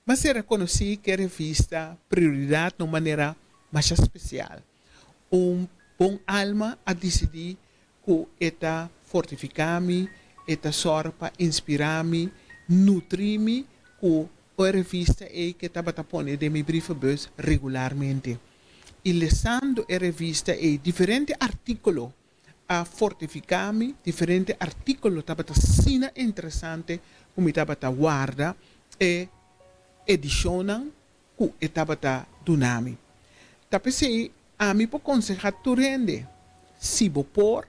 Mas se reconheci que a revista prioridade de uma maneira mais especial. Bom alma a decidir que eta fortificar-me, eta sorpa inspirar-me, nutrir-me, que a revista é que estava pondo de meu briefbus regularmente. E lendo a revista é diferente artículo a fortificar-me, diferente artículo estava sina interessante, como estava guarda e edicionam que estava dunami. Tapi se a mim por aconselhar tu rende, se por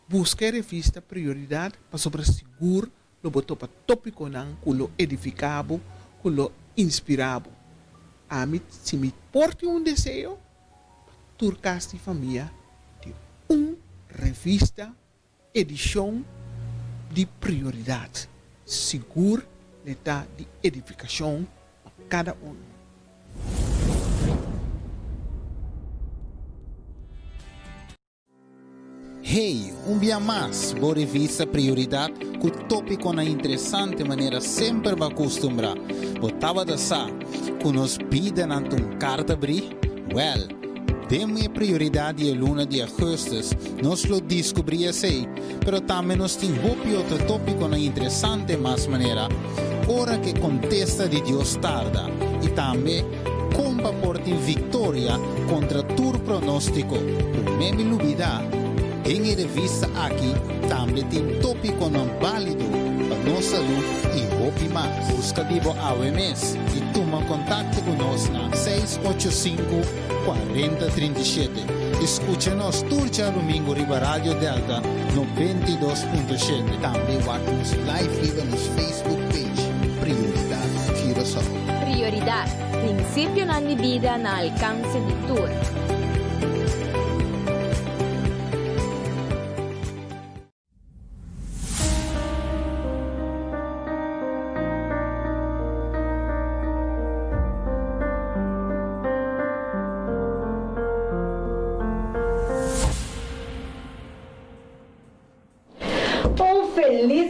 busca a revista prioridade para sobre seguro lo botou para tópico não, que lo edificado, que lo inspirado. A mim se me porte desejo, turcaste família de revista edição de prioridade, seguro está de edificação para cada um. Hey, dia mais, boa revista prioridade, que tópico na interessante maneira sempre vai acostumbrar. Botava da sa, que nos pidem ante carta abrir, well, demos prioridade a luna de agosto, nós lo descobria sei, pero também nos tem outro tópico na interessante mais maneira, hora que contesta de Deus tarda, e também como porta vitória contra tur pronóstico, por meme lubida. Em revista aqui, também tem tópico não válido para nossa saúde e roupa mais. Busca vivo AWMS e toma contato conosco na 685-4037. Escucha-nos todo domingo riba Rádio Delta 92.7. Também vamos live riba nos Facebook page. Prioridade Curaçao. Prioridade, princípio na minha vida na alcance de tour.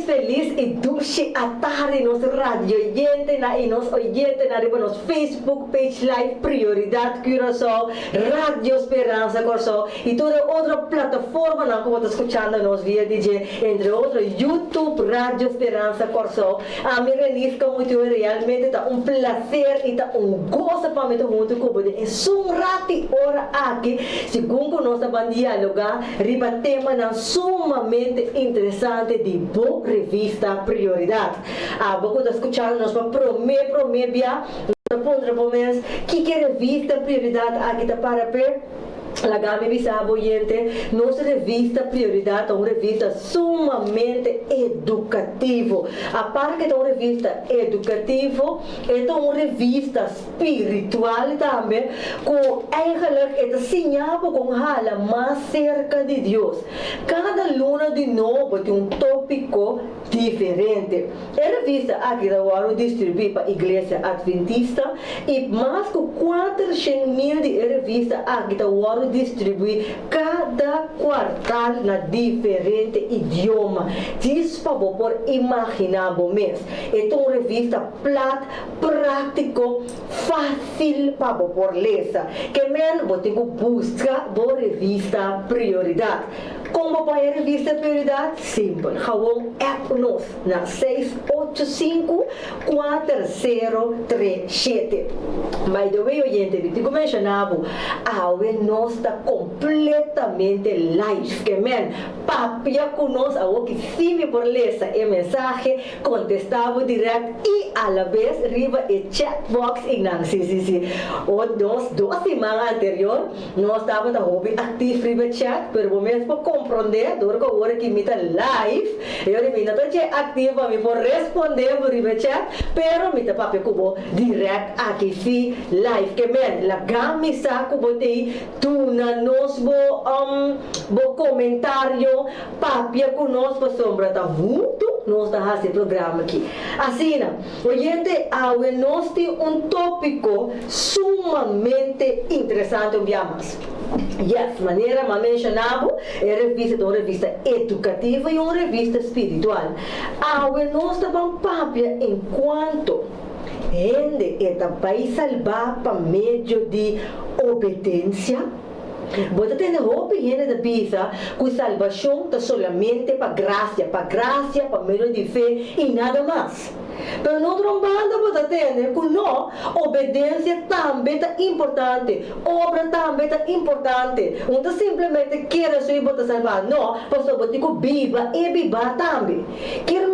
Feliz e dulce a tarde nos radio oyente e nos oyente na nos Facebook page live Prioridade Curaçao, Radio Esperança Curaçao e toda outra plataforma na como está escutando nos via DJ, entre outros YouTube Radio Esperança Curaçao. A mim renisca muito realmente está prazer e está gozo para me junto com você. É rati hora aqui, segundo nós vamos dialogar, riba tema na sumamente interessante de boa revista Prioridade. Pouco da escuchando nós para prometer via ponto por mês que revista Prioridade aqui está para per la Gami Bisabo Oyente, nossa revista Prioridade é uma revista sumamente educativa. A parte que é uma revista educativa, é uma revista espiritual também, com eigenlijk é sinhado com hala mais cerca de Deus. Cada luna de novo tem tópico diferente. A revista aqui da Waro distribui para a Igreja Adventista e mais de 400.000 de revista aqui da Waro distribui cada quartal na diferente idioma. Diz para por imaginar mês. É uma revista plat, prático, fácil para por ler. Que men você busca boa revista Prioridade. Como para a revista Prioridade? Simples. Gewoon app nos na 685-4037. By the way, oyente, eu mencionava, nós está completamente live. Que men, papia conosco, a que sim por ler a mensagem, contestava direto e a la vez riba e chat box e não, sim. Nós 2 semanas anterior, nós estávamos a hobby ativo riba chat, pero momento para compreender, dor que agora que me está live, eu me está ativa, me por responder por riba chat, pero me está papia cubo direto aqui sim live. Que men, la gami saco botei tu na nos bo comentário papia conosco sombra tá junto nós da esse programa aqui assim oyente nós tem tópico sumamente interessante mais. Yes, maneira mas mencionava é uma revista educativa e uma revista espiritual. Nós também papia enquanto gente está vai salvar para meio de obediência. Você tem roupa gente da bisa que salvação está solamente para graça, para meio de fé e nada mais. Pero no trombanda você tem que não, obediência também é importante, obra também é importante. Não simplesmente quer só você salvar, não, você pode viva e viva também. Quer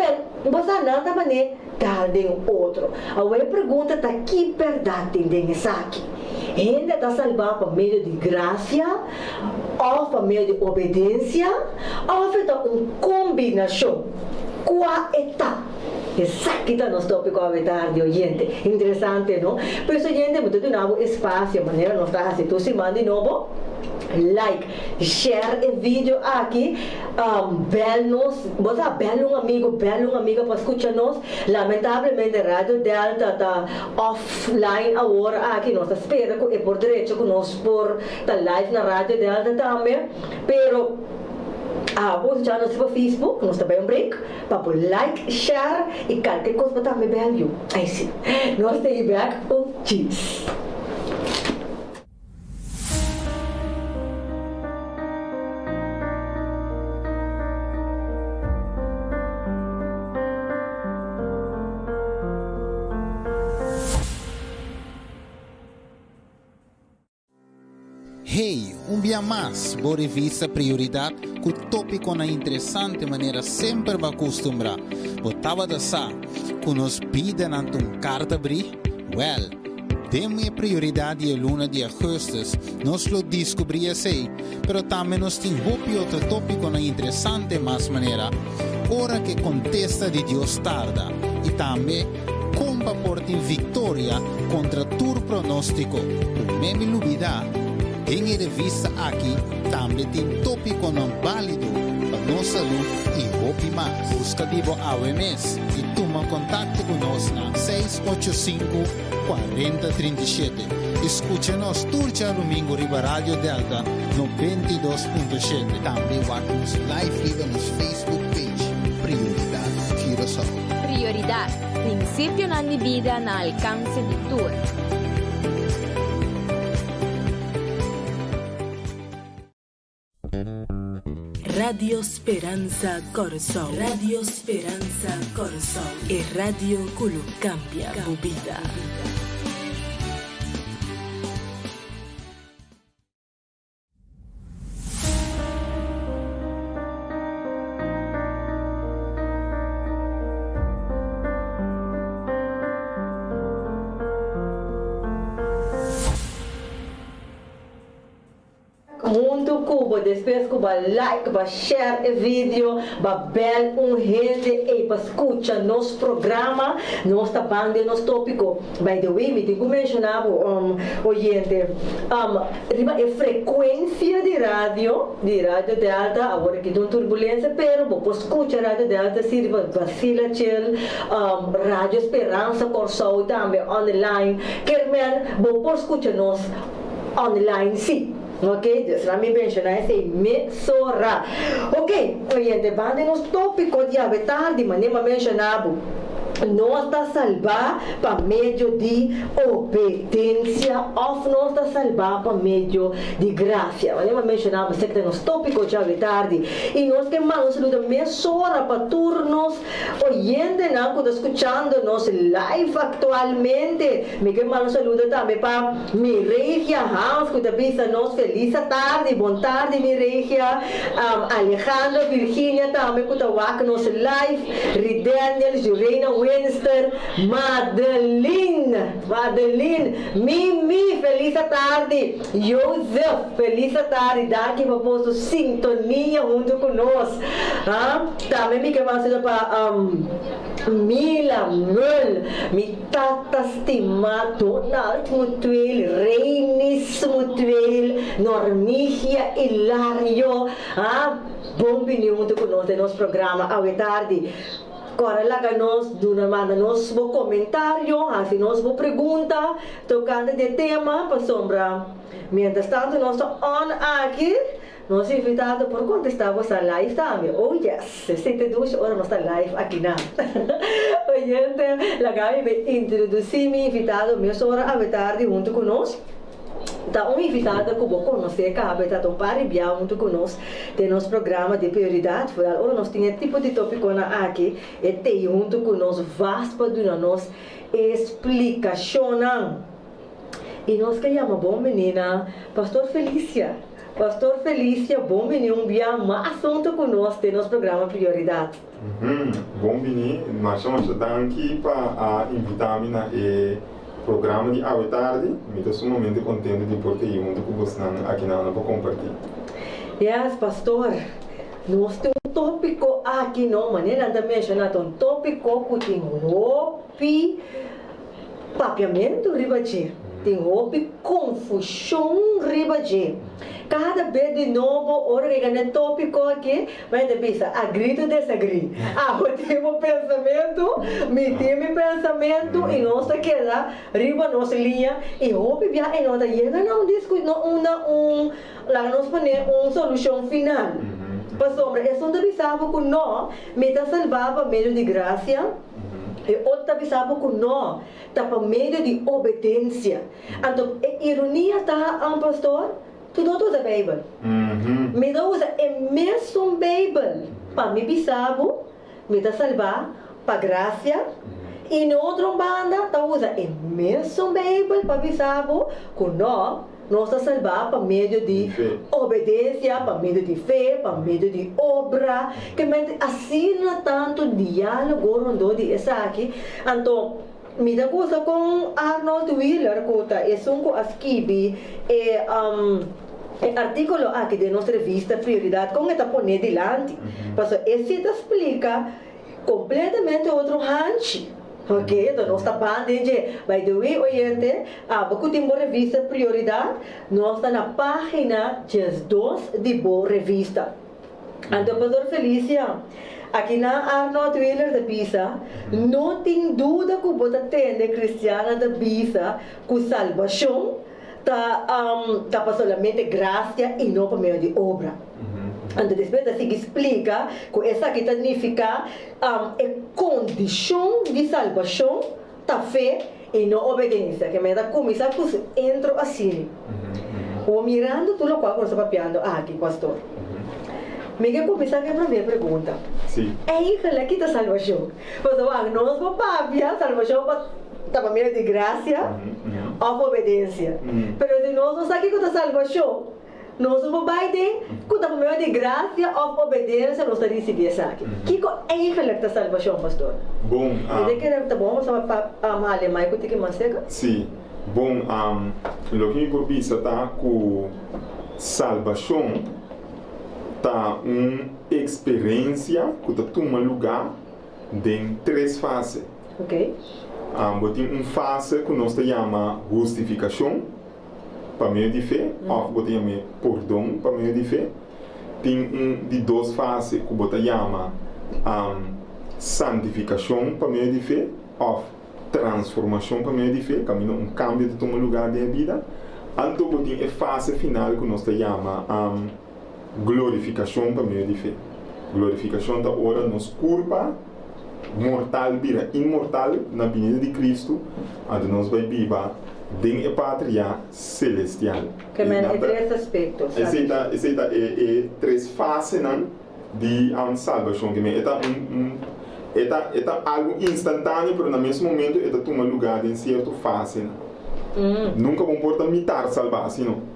você não também dar de outro. A pergunta está que verdade tem isso aqui. Gente está salvada por meio de graça, ou por meio de obediência, ou por uma combinação. Qual etapa? Essa aqui está nosso tópico a tarde, gente. Interessante, não? Por isso, gente, muito de novo espaço, a maneira nós está assim, tu se manda de novo. Like, share o vídeo aqui, bel-nos, você bel um amigo, bel uma amiga para escutar-nos. Lamentavelmente, a Rádio Delta está offline agora aqui, nós espera que é por direito que nós por tá live na Rádio Delta também, pero vou já nos para Facebook, nós também break, para por like, share e qualquer coisa também bel. Aí sim, nós temos back o cheese. Hey, dia mais, boa revista Prioridade, que o tópico na interessante maneira sempre vai acostumbrar. Botava da sa, que nos piden ante carta abrir, well, demos a prioridade a luna de agosto, nós lo descobri assim, pero também nos tem outro tópico na interessante mais maneira, hora que contesta de Deus tarda, e também como portar vitória contra tu pronóstico, o mesmo lubida. Em revista aqui também tem tópico não válido para nossa saúde e roupa mais. Busca vivo AWMS e toma contato conosco na 685-4037. Escucha-nos turja domingo riba Rádio Delta 92.7. Também vamos live nos Facebook page Prioridade Curaçao. Prioridad, principio na vida na alcance de tour. Radio Speranza Corazón. Radio Speranza Corazón. Es radio que lo cambia tu vida. Muito cubo, depois que vai like, vai share o vídeo, vai bel gente e vai escutar nosso programa, nossa banda, nosso tópico. By the way, me tenho que mencionar, gente, a frequência de rádio Delta, agora que tem turbulência, pero vou escutar Rádio Delta, se vacila chill, Rádio Esperança Corsol também online, quer vou escutar nós online, sim. Ok, Deus vai me mencionar essa emissora. Ok, gente, vamos nos tópicos de tarde, mas nem mencionado. Nós está salvar para meio de obediência ou nós está salvar para meio de graça. Eu mencionava que nos tópicos de tarde e nós que mais saluda mesora para turnos oyente não que está escutando nos live atualmente. Me que mais saluda também para Mireia Hans que está vista nos feliz tarde, boa tarde Mireia, Alejandro, Virginia também que está aqui nos live, Ridaniel, Jureina, Winster, Madeline, Mimi, feliz tarde, Joseph, feliz tarde, daqui para posto sintonia junto conosco, também me quero fazer para Mila, mi tata estimado, Donald Mutuel, Reinis Mutuel, Normigia, Hilario, bom vinho junto conosco no nosso programa, à tarde. Agora lá que nós manda nos comentário, assim nos pergunta tocando de tema para sombra. Mientras tanto nós on aqui Nos invitado por contestar a live también. Oh yes, 62 horas nos está live aquí na. Oyente, la Gaby me introducí mi invitado, meia hora a tarde junto conosco. Tá invitado que eu vou conhecer, que está um par de junto conosco, tem nosso programa de prioridade. Agora nós temos tipo de tópico aqui, e tem junto conosco, vaspa de nós explicação. E nós queremos, bom menina, Pastor Felícia. Pastor Felícia, bom menino, mais assunto conosco, tem nosso programa prioridade. Bom menino, nós estamos aqui para invitar-me na programa de à tarde. Me estou sumamente contente de poder ir junto com você aqui na para compartilhar. Yes, pastor. Nós temos um tópico aqui, não, maneira de mencionar um tópico que tem roupa, papiamento ribaji, tem roupa, confusão ribaji. Cada vez de novo, hora que ganha tópico aqui, vai ter pensa, agree ou desagree. Eu tenho pensamento, me tem pensamento, e nós está queda, riba nossa linha, e roupa via e nós chega não discutir, lá nós põe solução final. Pastor, é só de saber que nós, me está salvava meio de graça, e outra pensava que não, está para meio de obediência. Então, a ironia está, pastor, tu não usa a Bíblia. Me dá usa a mesma Bíblia para me pensava, me está salvar, para graça. E na outra banda, tá usa a mesma Bíblia para pensava que nós está salvar para meio de obediência, para meio de fé, para meio de obra, que assina tanto diálogo rondou de essa aqui. Então, me dá coisa com Arnold Wheeler, que é um escrevi artículo aqui de nossa revista Prioridade, como está pondo delante, porque esse explica completamente outro range. Ok, então nós estamos falando de, by the way, oyente, porque temos uma revista Prioridade, nós estamos na página 2 de boa revista. Então, pastor Felícia, aqui na Arnold Wheeler da Pisa, não tem dúvida que você atende cristiana da Pisa, que salvação está para somente graça e não para meio de obra. Então, depois assim explica que essa aqui significa a condição de salvação, da fé e não obediência. Que me dá começar com entro assim. O mirando tudo o qual você está papiando aqui, pastor. Me quer começar com a minha pergunta. Sim. É isso que está salvação. Porque nós vamos papiar salvação para meio de graça ou obediência. Mas se nós não sabemos que está salvação, nós vamos bater que está meio de graça ou obediência, nós estamos recebendo isso aqui. Que é isso que está salvação, pastor? Bom, e que está bom, você vai malhar mais que tem mais seca? Sim. Bom, o que me pensa tá com salvação tá uma experiência que está toma lugar em 3 fases. Ok. Tem uma fase que nós chamamos justificação, para meio de fé, ou você chama perdão, para meio de fé. Tem de 2 fases que você chama santificação, para meio de fé, ou transformação, para meio de fé, caminho cambio de tomar lugar da vida. Então, você tem a fase final que nós chamamos glorificação, para meio de fé. Glorificação da hora nos curva mortal vira imortal na vinda de Cristo, onde nós vai viver em a pátria celestial. Que é 3 aspectos. Esse é 3 fases de salvação. É algo instantâneo, mas no mesmo momento é toma lugar em certa fase. Nunca vamos poder imitar salvar, não.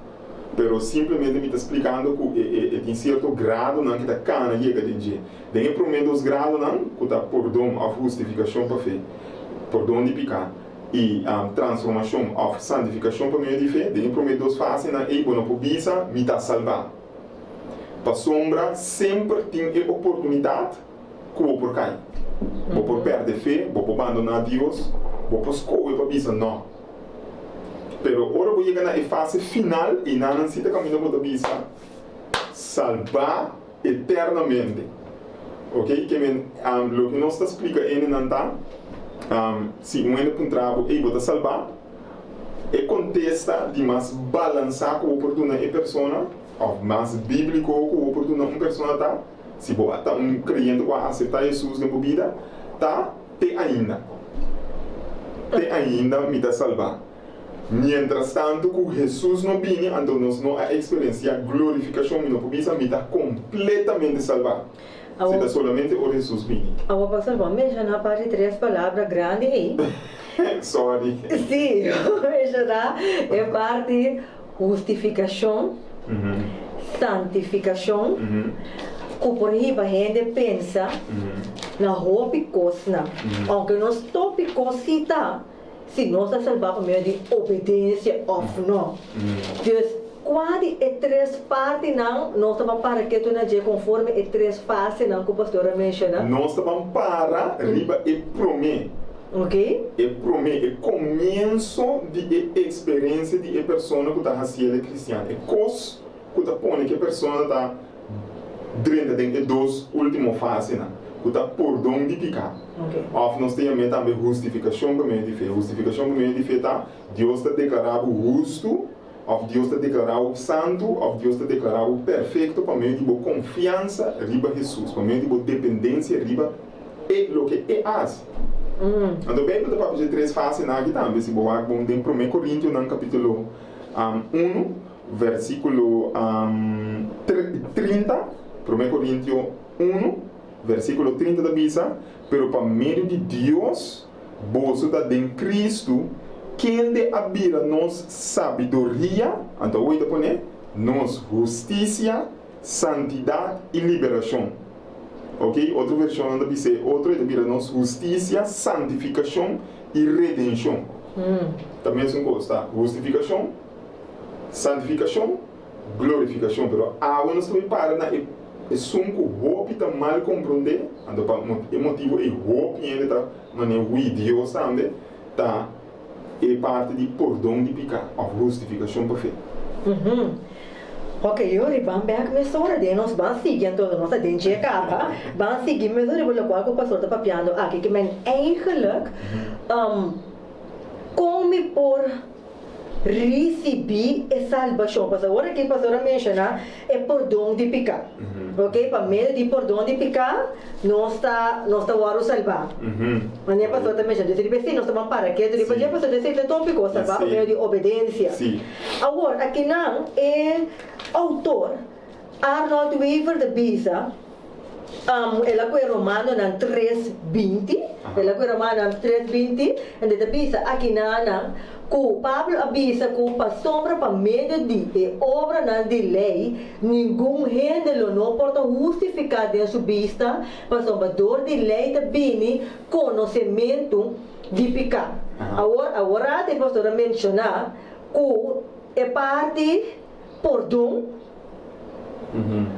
Pero simplesmente me está explicando que tem certo grado que está cana chega de dia. Tem primeiros grados que está perdão ou justificação para fé, perdão de pecar e transformação ou santificação para meio de fé. Tem primeiros fases e quando por bisa me está salvar. Para sombra sempre tem a oportunidade que vou por cair, vou por perder fé, vou por abandonar Deus, vou por escolher para bisa não. Pero ahora voy a llegar a la fase final y no necesita caminar por la visa salvar eternamente. Ok? Que lo que nos explica en Nanta, si uno es un trabajo y voy a salvar, contesta de más balançar com a oportunidade de persona ou mais bíblico, ou oportuno uma pessoa tá, se boa tá crente que aceitar Jesus na vida, tá te ainda me tá salvar. Mientras tanto, que Jesus não vinha, então nós não a experiência a glorificação não precisa me tá completamente salvar. Se tá solamente o Jesus vinha. Agora, pastor, vamos mencionar para 3 palavras grandes aí. Sorry. Sim, mencionar é parte justificação, santificação, que por aí a gente pensa na roupa coisa, aunque nós topi cosita, se nós estamos salvados por meio de obediência ou não. Então, quase é 3 partes não, nós estamos para que tu não diga conforme é 3 fases não que o pastor menciona. Nós estamos para riba e prometer. Ok? E prometer é começo de experiência de pessoa que está sendo cristiana. É coisa que está pondo que a pessoa está dentro de 2 últimas fases não. Que está por dom de picar. Ou nós temos também justificação por meio de fé. Justificação por meio de fé tá Deus está declarado justo, ou Deus está declarado santo, ou Deus está declarado perfeito por meio de confiança riba Jesus, por meio de dependência riba e o que é as. Então, bem, para o de 3 fases aqui também, se boa, bom, tem 1 Coríntios, no capítulo 1, versículo 30, 1 Coríntios 1, versículo 30 da Bíblia, pero por meio de Deus, vos está em Cristo, quem de abrir nos sabedoria, então oito pone, nos justiça, santidade e liberação. Ok? Outra versão da Bíblia, outro de abrir nos justiça, santificação e redenção. Também é uma coisa, tá? Justificação, santificação, glorificação, pero a nós também para na é sunco hope tá mal compreender, então o motivo é hope ainda tá, mas é o Deus também tá é parte de perdão de picar, a justificação perfeita. Ok, eu vamos ver a história de nós vamos seguir toda a nossa dente capa, vamos seguir mas eu vou qual que o pastor está papiando aqui que men eigenlijk come por receber a salvação. Mas agora que a pastora menciona é perdão de picar. Ok? Para meio de perdão de picar, nós está o salvar. Mas a pastora também menciona, se nós estamos para que depois a pastora diz que tópico salvar por meio de obediência. Agora, aqui não é autor Arnold Weaver de Bisa. Ela foi romano na 3:20. Ela foi romano na 3:20. E de Bisa aqui na que Pablo avisa que para sombra para meio de obra na de lei, nenhum gênero não pode justificar de sua vista, para salvador de lei também conhecimento de pecado. Agora a pastora mencionar que é parte perdão.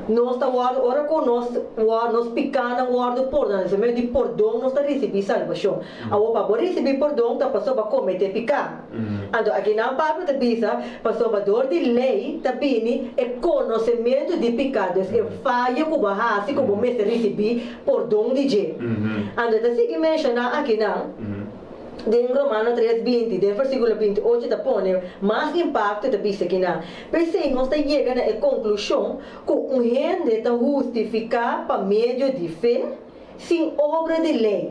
Nós está ora com nós picar na guarda perdão, se meio de perdão nós está recebendo salvação. Agora para receber perdão tá passou para cometer pecado. Então aqui na Bíblia da Bíblia, para salvador de lei também é conhecimento de pecados, é falha que vai que vamos receber perdão de Deus. Então assim que menciona aqui não. Em Romano 3:20, no versículo 28, está pondo mais impacto da Bíblia aqui na. Pensei, nós estamos chegando à conclusão que gente está justificado por meio de fé, sem obra de lei.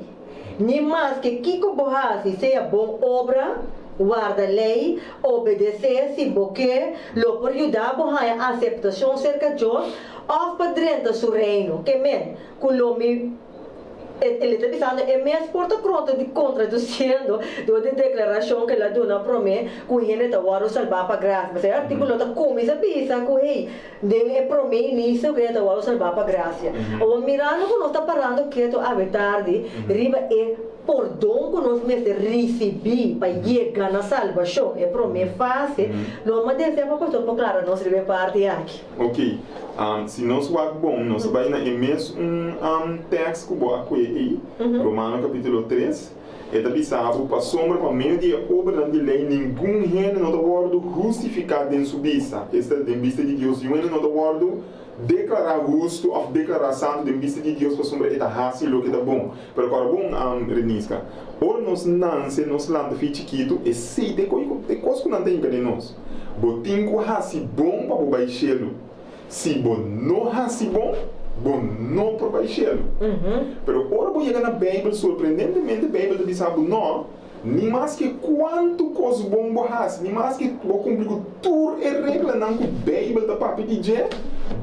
Nem mais que Kiko Bohasi seja boa obra, guarda a lei, obedecer, se porque, lo por ajudar a aceitação cerca de Deus, ou para dentro do seu reino, que men, que lo me ele está pensando é mesmo porta contradicindo de declaração que ela dona para mim que ele está agora salvar para graça mas o artigo está começa a pensar que ei den é para mim nisso que ele está agora salvar para graça ou mirando que nós está parando que a tarde riba é perdão que nós recebi para chegar na salvação é para mim fácil não mas deve ser para pastor para claro nós riba parte aqui ok se nós vamos bom nós vai na mesmo texto que boa aí Romano capítulo 3 é da bisabo para sombra para meio de obra de lei nenhum reino não está justificado em sua vista esta é em vista de Deus e o reino não está declarar justo ou declarar santo em vista de Deus para sombra é fácil o que está bom para agora bom Renisca ou nós nasce nós landa chiquito e sei de coisa que não tem em nós botinho que bom para o baixelo se bom não hasi bom não provaixelo. Pero ora vou chegar na Bíblia, surpreendentemente a Bíblia diz não, nem mais que quanto coisa bom vou hasi, nem mais que vou cumprir com tudo e regra não que a Bíblia da papi diz,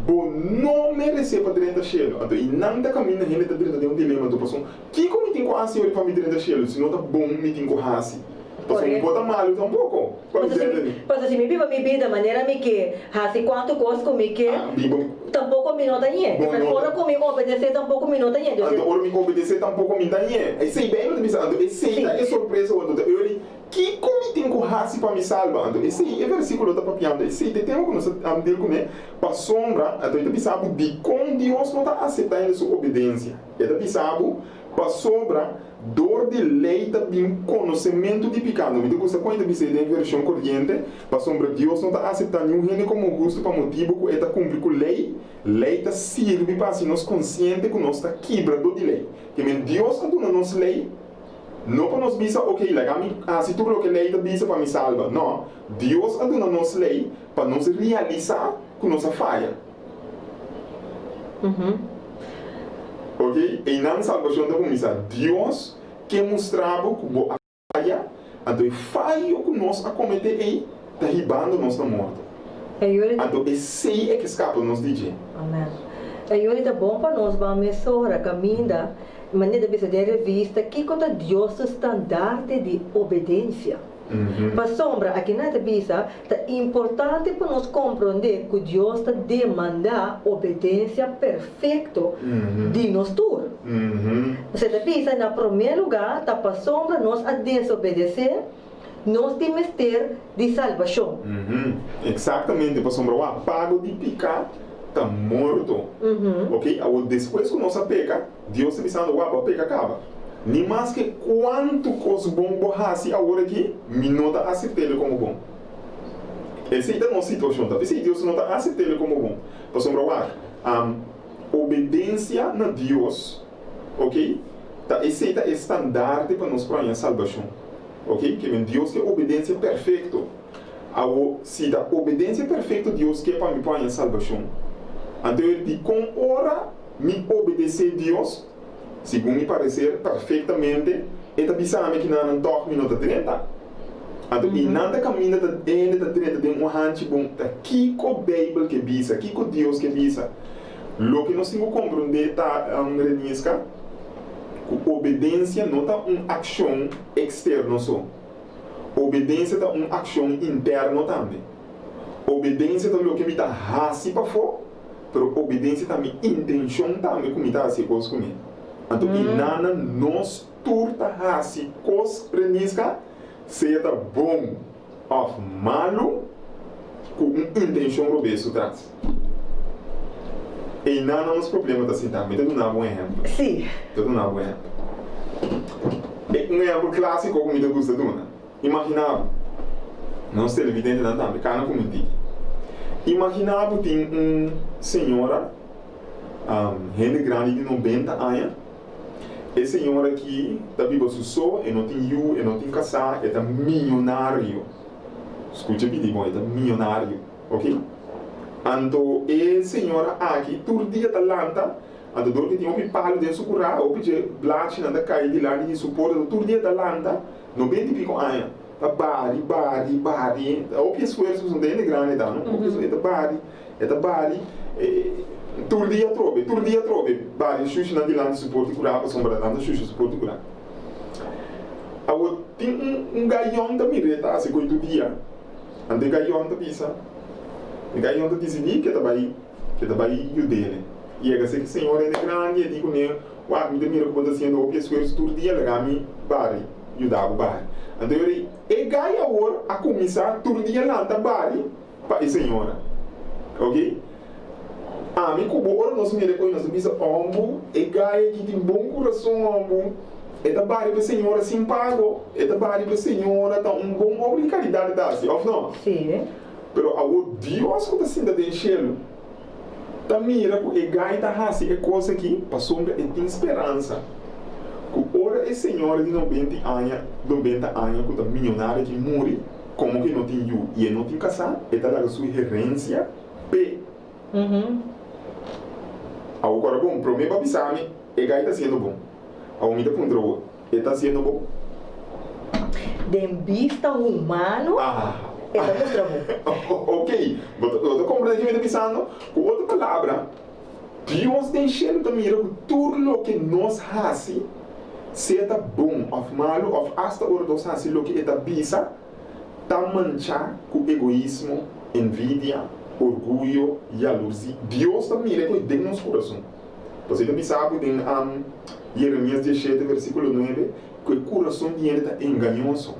bom não merece para dentro da chelo. Então, e não da caminho na gente dentro de um dilema do passou. Que como tem com hasi para me dentro da chelo, se não tá bom me tem com hasi. Então, não pode mal tampouco. Mas assim, me vive da maneira que hasi quanto coisa comigo que tampouco me nota ninguém. Ora comigo obedecer tampouco me nota ninguém. Ora me obedecer tampouco me nota ninguém. Aí sei bem, mas esse é surpresa quando eu que como tem com hasi para me salvar. Esse é versículo da papianda. Esse tem tempo que nós andamos com ele para sombra. Então ele sabe de como Deus não está aceitando sua obediência. Ele sabe para sombra dor de lei também conhecimento de pecado. Me gusta quando você tem versão corrente, para sombra Deus não está aceitando nenhum reino como gosto para motivo que está cumprir com lei está serve para se nós consciente que nós está quebrando de lei. Que Deus está dando nossa lei, não para nós bisa, ok, se tudo o que lei está bisa para me salvar. Não, Deus está dando nossa lei para nós realizar com nossa falha. Ok? E na salvação da comissão, Deus que mostrava que boa falha, então falha que nós a cometer aí, está ribando nós na morte. Então esse é que escapa nós de gente. Amém. E hoje é bom para nós, vamos mesurar caminho, maneira de ver revista, que conta Deus standard de obediência. Para sombra, aqui na revista, é importante para nós compreender que Deus demanda obediência perfeita de nós todos. Você revista, na primeiro lugar, para sombra, nós a desobedecer, nós temos ter de salvação. Exatamente, para sombra, o apago de pecado está morto. Ok? Depois que nós peca, Deus está dizendo, o peca acaba. Nem mais que quanto coisa bom borrasse agora aqui, me não está aceitando como bom. Essa é a nossa situação. Se Deus não está aceitando como bom. Para sombra, obediência a Deus, ok? Esse é o estandarte para nós para a salvação. Ok? Que Deus que é obediência perfeita. Se a obediência perfeita Deus que é para me para a salvação. Então ele diz, com hora me obedecer a Deus, segundo me parecer perfeitamente, eta bisame que não toca minuto 30. Então, e nada caminha da 30 de um hanche bom, da kiko Bíblia que bisa, kiko Deus que bisa. Lo que nós temos que compreender tá renisca, que obediência não tá uma ação externa só. Obediência tá uma ação interna também. Obediência tá lo que me tá hasi para fora, pero obediência tá minha intenção também como tá assim coisa comigo. Então, e nada nós turta hasi cos renisca seja bom ou malo com uma intenção robusta atrás. E nada nos problemas assim também. Eu dou um exemplo. Sim. Eu dou um exemplo. Um exemplo clássico como eu gosto de dar. Imaginava, não sei evidente não também, cara como digo. Imaginava tem uma senhora, gente grande de 90 anos. Essa senhora aqui está viva só, e não tem filho, e não tem casar, é milionário. Escute bem, bom, é milionário, ok? Então, essa senhora aqui, todo dia está lanta, então, dor que tem um palo de sucurar, ou pedir blate, nada cai de lá, de suporta, todo dia está lanta, 90 e pico anos. Tá bari, ou que esforço não tem grande, não? É bari, todo dia trobe, bari, xuxa na de lá de suporte curar, para sombra da xuxa suporte curar. Agora, tem um gaião da mireta, assim, com todo dia. Ante gaião da pisa. O gaião da decidi que tá aí o dele. E é que senhor é grande, e digo, né, o amigo da mira como está sendo, o que esforço todo dia, legami, bari, ajudava bari. Então, ele ganha agora a começar todo dia lá, tá bari, para a senhora. Ok? Me como agora nós me reconhecemos, nós dizemos, ombu, ele ganha que tem bom coração, ombu, é da bari para a senhora sem pago, é da bari para a senhora, tá um bom obrigatoriedade da assim, ou não? Sim. Pero agora, Deus que está sendo de enchê-lo, tá mira que ele ganha tá assim, é coisa que, para sombra, ele tem esperança. Ora é senhora de 90 anos, que está milionária, que morre, como que não tem filho e não tem casar, ele está lá sua herência, Agora bom, para mim babisame, e gai tá sendo bom. A umida pundro, e tá sendo bom. De vista humano, esta mostra bom. Ok, eu tô compreendendo que eu tô pensando, com outra palavra, Deus tem cheio de mira que tudo o que nós fazemos, seja bom ou malo, ou hasta hora nós fazemos o que é bisa, tá manchar com egoísmo, envidia, orgulho e jalousia. Deus tá mira que dentro do nosso coração. Você também sabe, em Jeremias 17, versículo 9, que o coração dele está enganoso.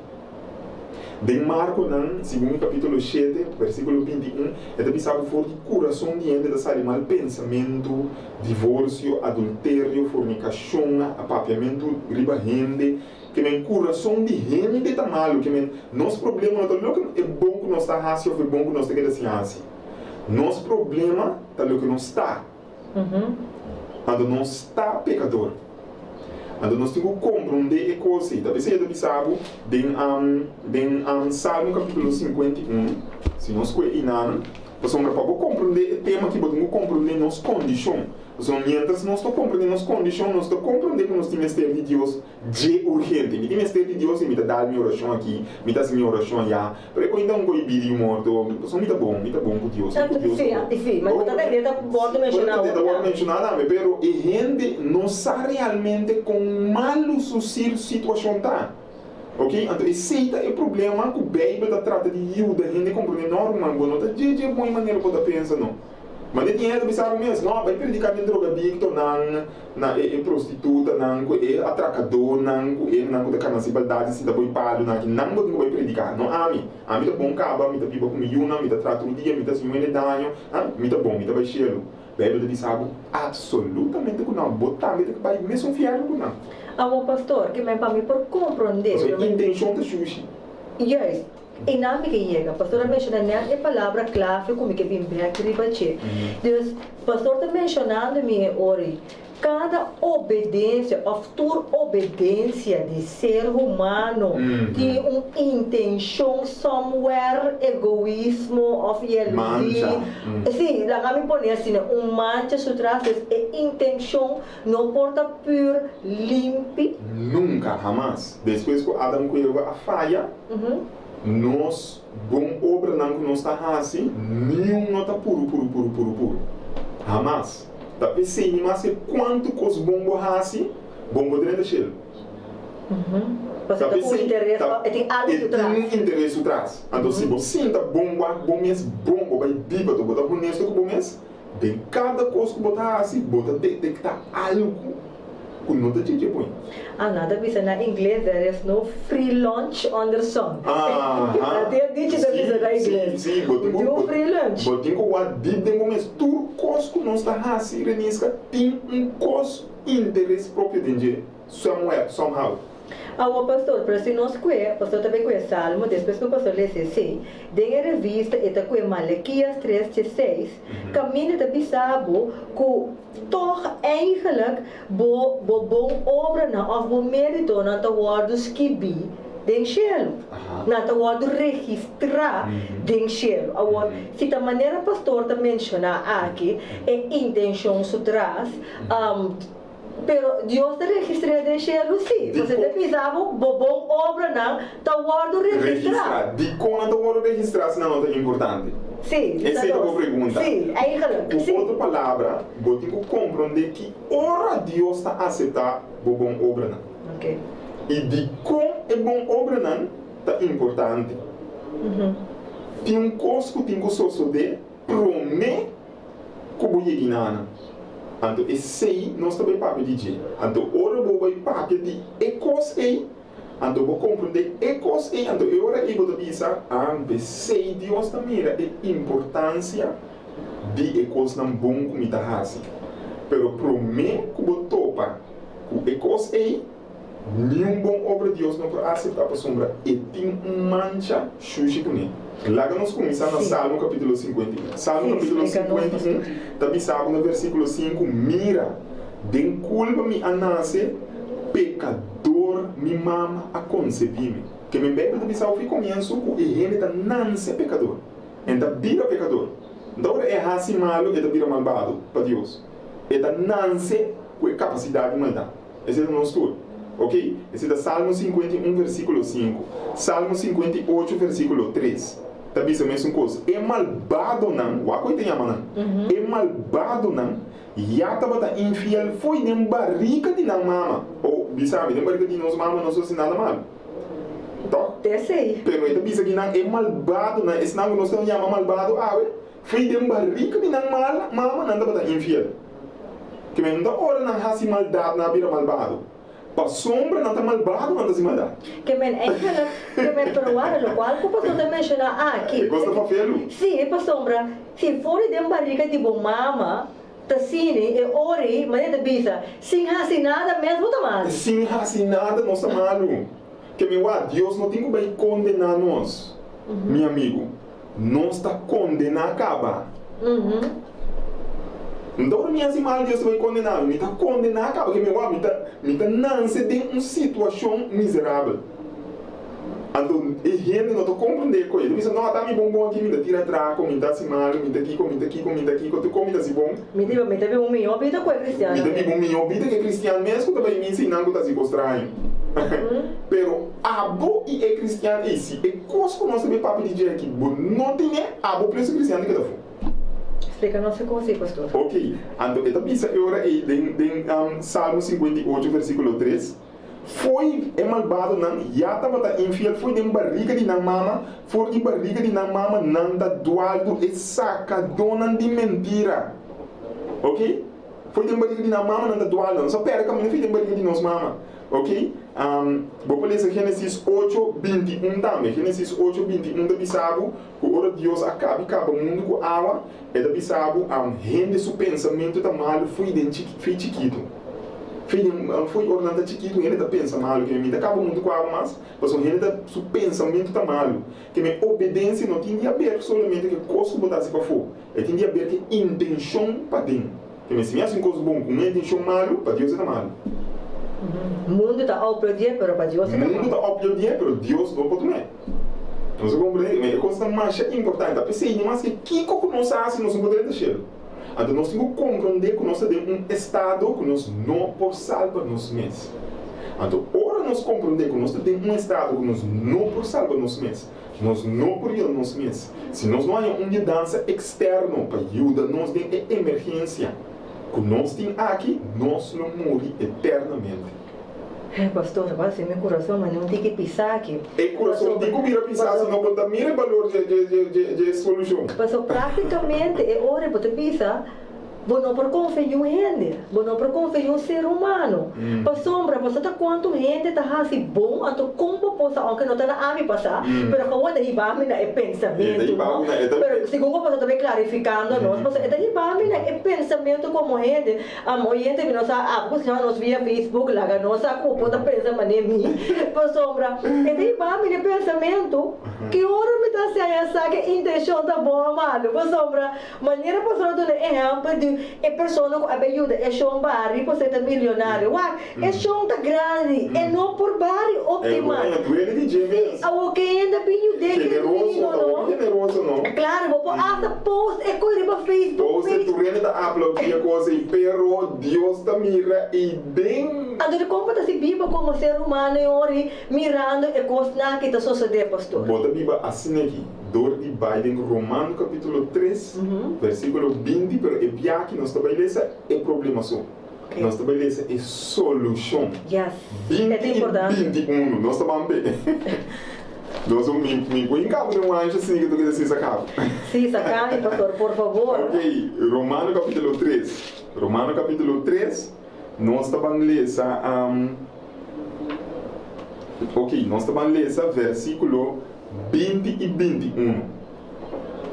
Em Marcos, segundo capítulo 7, versículo 21, ele sabe que o coração dele está saindo mal pensamento, divórcio, adultério, fornicação, apapiamento, riba gente, que o coração de gente está mal, que nosso problema não é bom que nós está fazendo ou é bom que nós está fazendo. Nosso problema é o que nós está. Quando nós está pecador. Quando nós temos que compreender a coisa, talvez seja sabe, em Salmo capítulo 51, se nós conhecemos, nós vamos compreender o tema que podemos compreender nossa condição. Então, mientras nós estamos compreendendo nossa condição, nós estamos compreendendo que nós temos mistério de Deus de urgente. Me tem mistério de Deus e me dá minha oração aqui, me dá minha oração já. Porque eu ainda não vou ir morto, só me dá bom com Deus. Sim, mas você também pode mencionar outra. Pode mencionar, mas a gente não sabe realmente com mal suceder situação tá. Ok? Então, esse é o problema que a Bíblia trata de ajuda a gente a compreender normal, não está de boa maneira para pensar, não. Mas ele tinha pensado mesmo, não, vai predicar de drogadicto, não, é prostituta, não, é atracador, não, da canacibaldade, se dá boi palho, não vai predicar, não, a mim tá bom caba, me tá pipa com miúna, me tá trato o dia, me tá se me danho, me tá bom, me tá baixelo. Bíblia diz algo absolutamente que não, botar, me tá vai mesmo fiar com não. Agora, pastor, que me para mim por compreender. A intenção da sushi. Yes. E na me que chega, pastor mencionando a palavra clave como que vem bem aqui ribache. Então, pastor está mencionando me ori, cada obediência, a futura obediência de ser humano tem uma intenção somewhere, egoísmo, of jealousy. Sim, lá me põe assim, mancha se traz a intenção não porta pur, limpe. Nunca, jamais. Depois que Adão e Eva a falha, nós, bom obra não que nós está assim, nenhum não está puro. Jamais. Tá pensando, mas quanto que os bombos assim, bombo dentro da cheiro. Você está com interesse, tem algo atrás. Tem interesse atrás. Então, se você está bombo, vai biba, tu bota honesto com o mês, de cada coisa que botar assim, bota detectar algo que não está de bom. Nada bisa na inglês, there is no free lunch on the sun. Até disse da bisa na inglês. Sim, botinho free lunch. Botinho o adib de momento, tudo coisa que nós está assim, renisca, tem coisa interesse próprio de somehow. O pastor, para se nós conhece, pastor também conhece Salmo, depois que o pastor lê esse, tem a revista, e está com Malaquias 3:6, caminha da bisabo, que toch eigenlijk bom obra na, of bom mérito na te worden skibi, den cielo, na te worden registrar den cielo. Se a maneira pastor está mencionar aqui, é intenção sutras, pero Deus te registra de cielo, sim. Você te pisava, bom obra não, tá guardo registrar. De como tá guardo registrar, se não é importante. Sim. Essa é a boa pergunta. Sim, aí claro. Com outra palavra, vou ter que compreender que ora Deus está aceitar bom obra não. Ok. E de como é bom obra não, tá importante. Tem um coisa que tem que suceder, prometer que vou chegar. Então, esse aí, nós também papel de dia. Então, ora vou vai papel de ecos aí. Então, vou compreender ecos aí. Então, ora eu vou dizer, sei Deus também a importância de ecos não bom comida assim. Pero prometo que vou topar com ecos aí, nenhum bom obra de Deus não pode aceitar para sombra e tem mancha suja com ele. Lá que nós começamos no Salmo capítulo 51. Salmo capítulo 51, também sabe no versículo 5, mira, den culpa me a nascer, pecador me mama a conceber-me. Que me bebe também sabe que começo com ele da nasce pecador. Então, vira pecador. Então é assim malo e vira malvado para Deus. E nasce com a capacidade de mandar. Esse é o nosso estudo. Ok? Esse é o Salmo 51, versículo 5. Salmo 58, versículo 3. Também é a mesma coisa. É malvado não. O que tem a mão? É malvado não. Já estava infiel. Foi nem barriga de não mama. Ou, sabe, nem barriga de nós mama não sou assim nada mal. Então, sei. Pero ele pensa que não é malvado não. Esse não nós estamos chamando malvado. Foi nem barriga de não mama não estava infiel. Que me não hora não há assim maldade não vira malvado. Para sombra não está malvado, não está maldade. Que me provar, lo qual o pastor te menciona aqui. Gosta de fazer? Sim, para sombra. Se for de barriga de bom mama, tá sini e ori, mas é bisa. Sem assim nada mesmo tá mal. Sem assim nada não está malo. Que me Deus não tem como bem condenar nós, meu amigo. Não está condenar acaba. Então, minha mal Deus vai condenar. Me está condenar acaba. Que me está nasce de uma situação miserável. Então, a gente não está compreendendo com ele. Me diz, não, está me bom aqui, me está tira atrás, me está assim mal, me está aqui, me está assim bom. Me está bom melhor vida com o cristiano. Me está bom melhor vida que é cristiano mesmo, também me ensinando que está se estranho. Pero, abo e é cristiano, esse é coisa que nós também para dizer aqui, não tem abo preço cristiano que está fora. Explica nossa coisa, pastor. Ok, então, esta pista agora é em Salmo 58, versículo 3. Foi malvado não, já estava infiel, foi de barriga de não mama, foi de barriga de não mama, não da dualdo e sacadona de mentira. Ok? Foi de barriga de não mama, não da dualdo, não só perca, mas não foi de barriga de nós mama. Ok? Vou ler Gênesis 8, 21 também. Gênesis 8, 21 da Bissabo, que ora Deus acaba o mundo com água, é da Bissabo, rende seu pensamento da mal, foi chiquito. Foi ordenado chiquito, ele está pensando mal, que me acaba o mundo com água, mas ele está seu pensamento da mal. Que me obediência não tem de haver somente que coisa botar para fora, ele tem de haver que intenção para dentro. Que me se assim coisa bom com uma intenção mal, para Deus é mal. O mundo está ao dia, mas para Deus é mal. O mundo está ao dia, mas Deus não pode mais. Não se compreende, mas a coisa mais importante, a pessoa mas que nós fazemos, nós não podemos deixar. Então nós temos que compreender que nós temos um estado que nós não podemos salvar nós mesmos. Então, ora nós compreender que nós temos um estado que nós não podemos salvar nós mesmos. Nós não podemos nós mesmos. Se nós não há uma mudança externa para ajudar-nos em emergência, que nós temos aqui, nós não morremos eternamente. Pastor, vai ser meu coração, mas não tem que pisar aqui. O coração tem que vir a pisar, senão pode dar mira valor de solução. Pastor, praticamente, é hora para pisar. Você não pode confiar em gente, você não pode confiar em ser humano. Para sombra, você está quanto gente está assim bom, então como possa, aunque não está na ame passar, mas como está ribamina é pensamento, não? Mas segundo você também clarificando, nós, você está ribamina é pensamento como gente, a gente que nós nós via Facebook, lá nós como pode pensar mas nem mim, para sombra, é ribamina é pensamento, que hora me está se essa que intenção tá boa, mano, para sombra, maneira para sombra do exemplo de é pessoa que ajuda é chão barri você tá milionário é chão tá grande é não por barri optimal o que ainda pinho dele generoso não claro vou pôr after post é coisa para Facebook post tu rende da upload a coisa pero Deus tá mira e bem agora como tá se viva como ser humano e ori mirando é coisa na que tá suceder pastor bota viva assim aqui dor de Biden Romano capítulo 3 versículo 20 pero é piá que nós estabelece é problema só nós estabelece é solução 20 e 21 nós estamos bem nós vamos me põe em cabo de um anjo assim que tu quer se sacar sim sacar pastor por favor ok Romano capítulo 3 nós estamos lendo ok nós estamos lendo versículo 20 e 21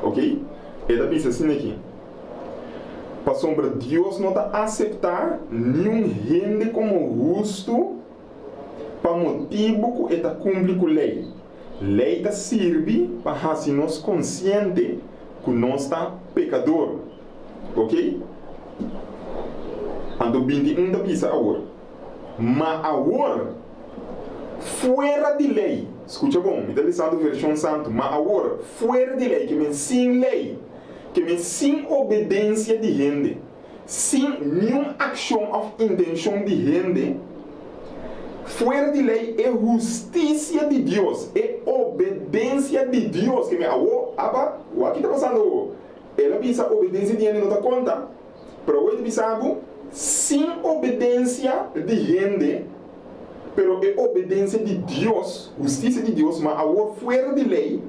ok? É da pista assim aqui para sombra Deus não está aceitar nenhum gente como justo para motivo que está cumprindo com lei está serve para fazer nós consciente que nós está pecador ok? Então 21 da pista agora mas agora fora de lei escuta bom, me está listando a versão santo mas agora fora de lei que vem sem lei que me sem obediência de gente, sem nenhuma ação ou intenção de gente, fora de lei é justiça de Deus, é obediência de Deus. Que me aba, o aqui está passando, ela pensa obediência de gente não dá conta, para hoje pensava sem obediência de gente, pero é obediência de Deus, justiça de Deus, mas agora fora de lei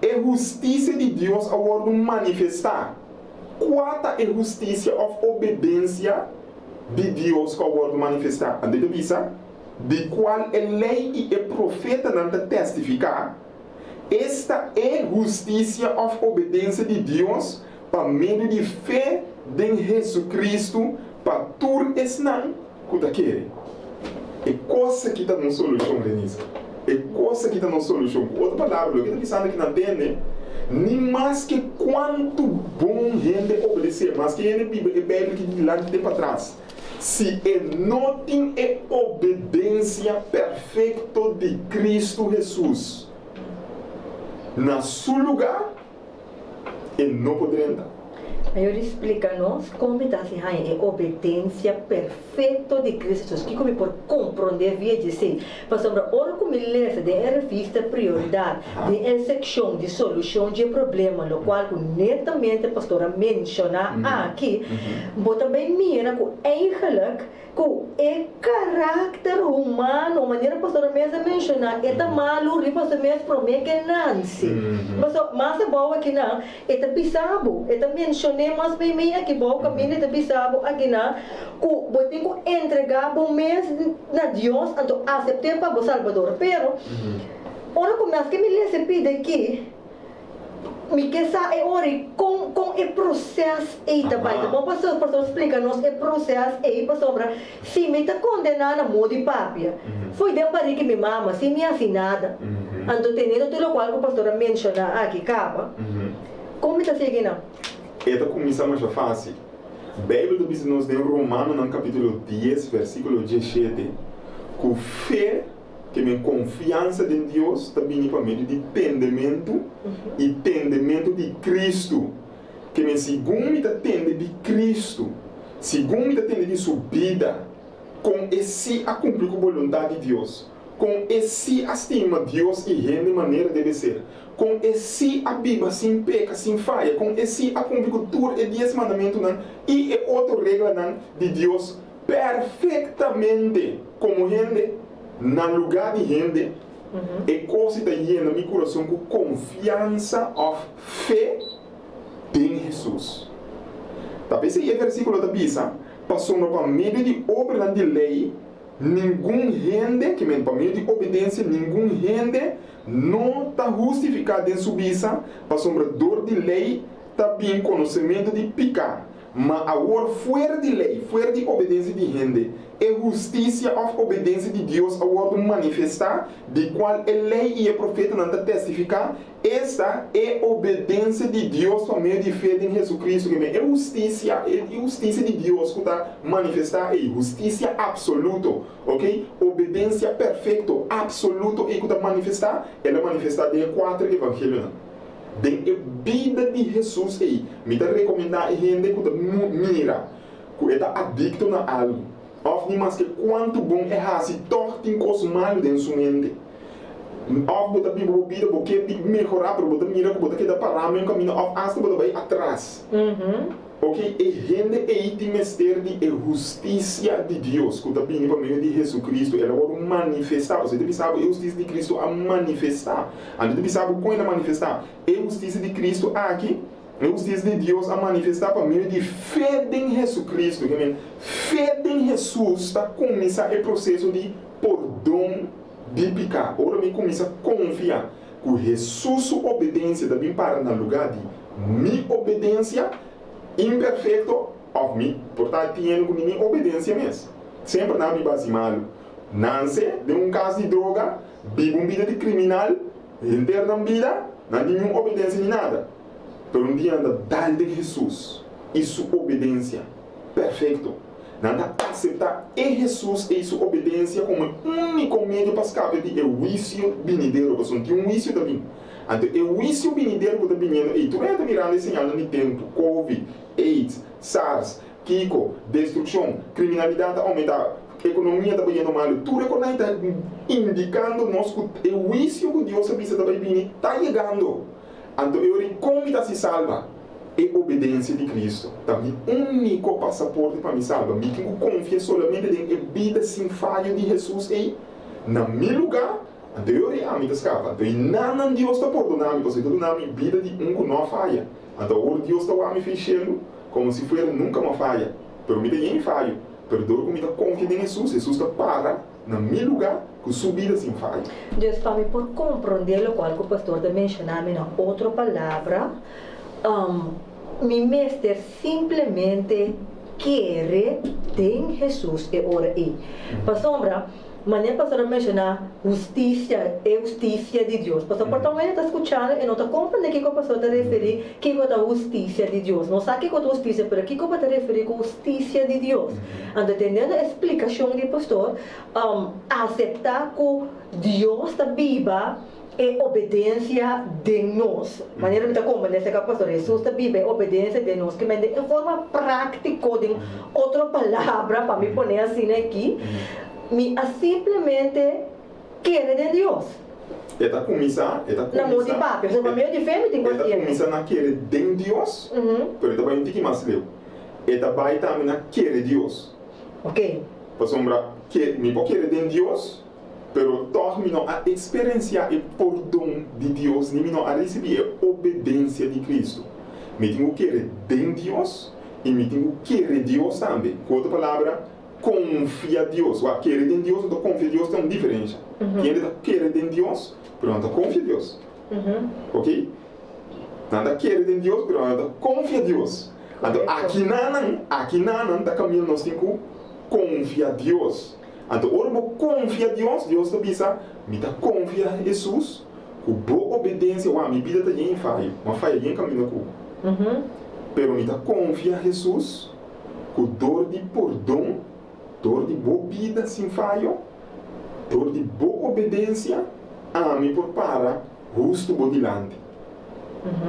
é justiça de Deus agora manifestar. Qual é a justiça ou obediência de Deus que agora manifestar? Ande de bisa, de qual é lei e é profeta não testificar. Esta é justiça ou obediência de Deus para meio de fé em Jesus Cristo para tudo isso não que está querendo. É coisa que está na solução, Renise. É coisa que está na solução. Outra palavra, eu estou pensando que não entende, nem mais que quanto bom gente obedecer, mas que é a Bíblia que lá de tempo atrás. Se não tem a obediência perfeita de Cristo Jesus na seu lugar, não poderia entrar. Aí explica-nos como está se a obediência perfeita de Cristo Jesus. Que como por compreender via dizer, para sobre hora como lê de revista prioridade, de secção de solução de problema, no qual netamente a pastora menciona aqui, mas também mira que eigenlijk com é caráter humano, a maneira pastora mesmo mencionar, é da malo, e pastor mesmo promete que Nancy. Mas é boa aqui não, é da bisabo, é da mencionei mas bem aqui bom caminho é da bisabo aqui não, que você tem que entregar bom mês na Deus, então aceitar para o Salvador, pero ora começa que me lê se pede aqui. Me quer saber ora com o processo aí também. Bom, pastor explica-nos o processo aí para sobra. Se me está condenando a modo de papia, foi de para que me mama, se me assinada. Então tendo tudo o qual o pastor menciona aqui, capa. Como está seguindo? Esta começa mais fácil. A Bíblia diz nos em Romanos, no capítulo 10, versículo 17, que fé, que minha confiança em Deus também para meio de entendimento e entendimento de Cristo. Que minha segundo me entende de Cristo, segundo me entende de sua vida, com esse a cumprir com a vontade de Deus, com esse estima Deus e gente de maneira deve ser, com esse a Bíblia sem peca, sem falha, com esse a cumprir com tudo e 10 mandamentos e outra regra de Deus perfeitamente, como gente na lugar de gente, é coisa que está no meu coração com confiança ou fé em Jesus. Talvez esse versículo da Bíblia passou para meio de obra de lei, nenhum gente, que para meio de obediência, nenhum gente não está justificado em sua vida, passou para dor de lei, também conhecimento de pecar. Mas agora, fora de lei, fora de obediência de gente, é justiça ou obediência de Deus agora manifestar, de qual a lei e o profeta não testificar. Esta é a obediência de Deus por meio de fé em Jesus Cristo. É justiça de Deus que está manifestar, é justiça absoluta, ok? Obediência perfeita, absoluta, e que está manifestar, ela manifestar de 4 evangelhos. Den a vida de Jesus aí, me dá recomendar a gente que mira, que está adicto na algo. Of nem mais que quanto bom é se torta em coisas mal dentro sua mente. Of botar Bíblia vida, porque melhorar para botar mira, que botar que dá parar meu caminho, of hasta botar vai atrás. Ok, e gente aí tem mistério de justiça de Deus, que está vindo para meio de Jesus Cristo, ela vai manifestar. Você deve saber a justiça de Cristo a manifestar. A gente deve saber como ela manifestar. A justiça de Cristo aqui, a justiça de Deus a manifestar para meio de fé em Jesus Cristo. Fé em Jesus está começar o processo de perdão de pecar. Agora me começa a confiar que Jesus obediência também para no lugar de minha obediência imperfeito of me, portanto, tinha minha obediência mesmo. Sempre na Bíblia assim malo. Nasce de caso de droga, vive uma vida de criminal, interna vida, não tem nenhuma obediência nem nada. Pero dia anda dar de Jesus e sua obediência perfeito. Nada aceitar Jesus e sua obediência como único meio para escapar de juízo venidero, porque tem juízo também. Então, eu isso binider que tá vindo, e tu é mirando esse ano de tempo, Covid, AIDS, SARS, Kiko, destruição, criminalidade aumentar, economia tá vindo mal, tudo é tá indicando nós que o isso que Deus sabe que tá vindo, tá chegando. Então, eu recomendo se salva. É obediência de Cristo. Também único passaporte para me salvar. Me tenho confiança somente em vida sem falha de Jesus aí. Na meu lugar, então eu realmente escapa. Então, nada de Deus está perdonando, porque eu na minha vida de que não falha. Então, o Deus está me fechando como se fosse nunca uma falha. Pero me tem falha. Perdoa como me confia em Jesus. Jesus está para na meu lugar com sua vida sem falha. Deus, para mim, por compreender o qual o pastor está mencionando na outra palavra, mi mestre simplesmente quer tem Jesus e ora aí. Para sombra, maneira pastor mencionar justiça de Deus. Pastor, portanto, ele está escutando e não está compreendendo que o pastor está referindo que é a justiça de Deus. Não sabe que é a justiça, mas que está referindo com a justiça de Deus. Então, entendendo a explicação do pastor, aceitar que Deus está viva é obediência de nós. Maneira muito como nesse caso, pastor, Jesus está vivo, é obediência de nós, que em forma prática, de outra palavra, para me pôr assim aqui, me simplesmente querer de Deus. Está começando, na mão de papo, você para mim é diferente, tem consciência. Está começando a querer de Deus, mas está vai que mais leu. Está vai também a querer Deus. Ok. Para sombra, me pode querer de Deus, pero torne a experienciar o perdão de Deus, nem a receber a obediência de Cristo. Me tenho que querer de Deus e me tenho que querer Deus também. Com outra palavra, confia em Deus. O querer em Deus e o confia em Deus tem uma diferença. Quem está querendo em Deus, pero não confia em Deus. Ok? Nada querer em Deus, pero não confia em Deus. Então, aqui não está caminhando, nós temos que confiar em Deus. Então, ora eu confio em Deus, Deus está pensando, me está confia em Jesus, com boa obediência, a minha vida está em falha, uma falha em caminho com. Pero me está confia em Jesus, com dor de perdão, dor de boa vida sem falha, dor de boa obediência, a mim por para, justo por diante.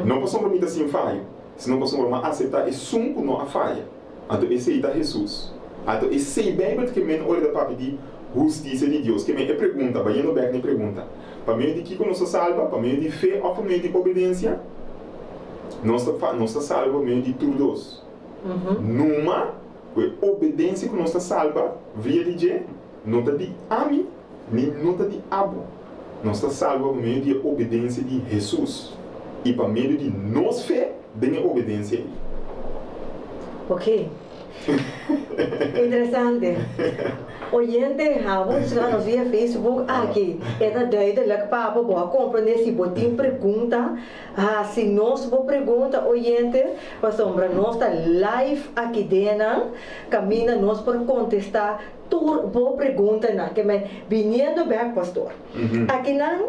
Não passamos me sem falha, senão passamos a aceitar e sunco não a falha. Então, esse é Jesus. Então, esse é bem que me olha para pedir justiça de Deus. Que me pergunta, vai indo bem, pergunta. Para mim de que nós salva, para mim de fé ou para mim de obediência, nós está salva para mim de tudo dois. Numa obediência que nós está salva, via de G, não está de ami, nem não está de abo. Nós está salva para mim de obediência de Jesus. E para mim de nós fé, de obediência. Ok. Interessante. Oyente, vamos nos via Facebook aqui. Esta daí de lá para boa compreender se botim pergunta, se nós vou pergunta oyente, para sombra nós está live aqui dentro, caminha nós por contestar tu boa pergunta na que me vindo bem pastor. Aqui na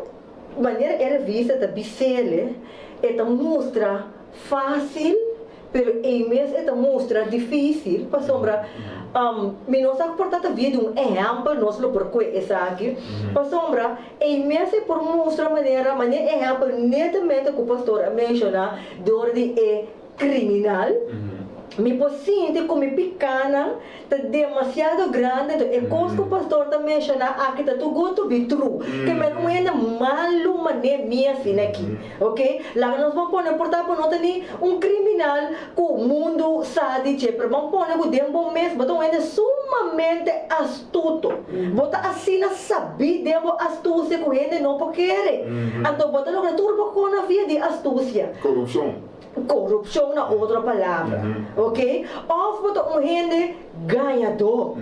maneira era vista da bicele, esta mostra fácil. Pero em vez de mostrar difícil, para sombra, nós portanto via um exemplo, nós lo percorre essa aqui, para sombra, em vez de por mostrar maneira exemplo netamente que o pastor menciona, dor de criminal, me paciente como pequena, está demasiado grande, é coisa que o pastor está mencionando aqui, está tudo bem true, que me não é malo maneira minha assim aqui, ok? Lá nós vamos pôr, portanto, não tem criminal que o mundo sabe, mas vamos pôr que o tempo mesmo, então é sumamente astuto, bota assim na saber tempo astúcia que ele não pode querer, então bota logo tudo com a via de astúcia. Corrupção na outra palavra, ok? Ou botar gente ganhador,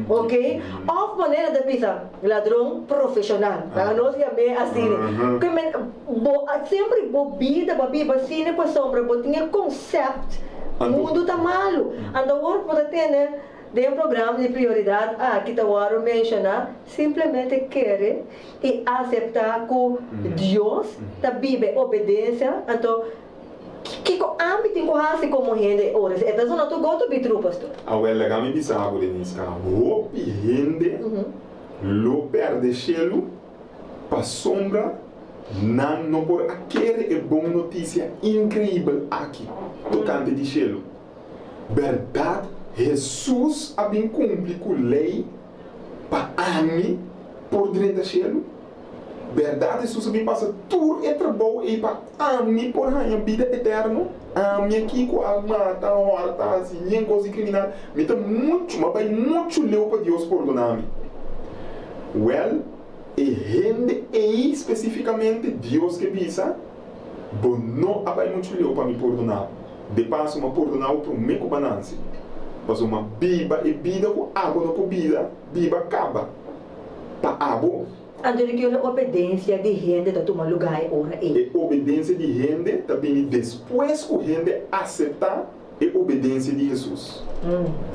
ok? Ou maneira de pensar, ladrão profissional, para nós é assim, que sempre bobida, assim, para sombra, tinha conceito, o mundo está malo, então agora pode ter de um programa de prioridade, que está agora mencionar, simplesmente querer e aceitar que Deus está vive obediência, então que âmbito em como gente horas é das não tu gosto bitru pastor a o legal me bizarro de nisso cara o gente lo perde chelo para sombra não por aquele é boa notícia incrível aqui, tocante de cielo. Verdade, Jesus a bem cumprir com a lei para mim por dentro do cielo. Verdade, Jesus a bem passar tudo e trabalho e para mim por a vida eterna. A minha aqui com a mata, a horta, assim, nem coisa criminal. Me dá muito, mas vai muito leu para Deus perdonar-me. Well, e gente aí especificamente Deus que visa, bom não vai muito leu para me perdonar. De passo, uma perdonar para o meu banança. Mas uma biba e vida com água não vida, biba acaba. Para água. Então, que a obediência de gente da tua lugar ora E obediência de gente também depois que a gente aceitar a obediência de Jesus.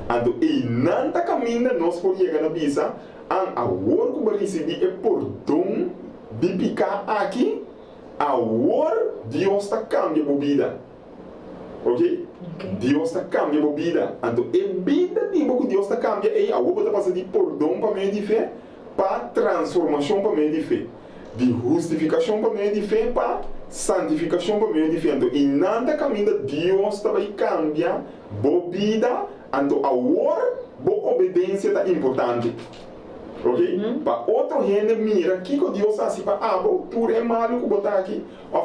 Então, e não caminha nós por chegar na bisa, a hora que receber o perdão de picar aqui, a hora Deus está cambiando a vida. Ok? Deus está cambiando a vida. Então, a vida que Deus está cambiando, e a hora está passando de perdão para meio de fé, para transformação para meio de fé, de justificação para meio de fé, para santificação para meio de fé. Então, e nada caminho Deus vai cambiar a vida, então agora a obediência está importante. Ok? Para outro gente mira que Deus assim para tudo é malo que botar aqui,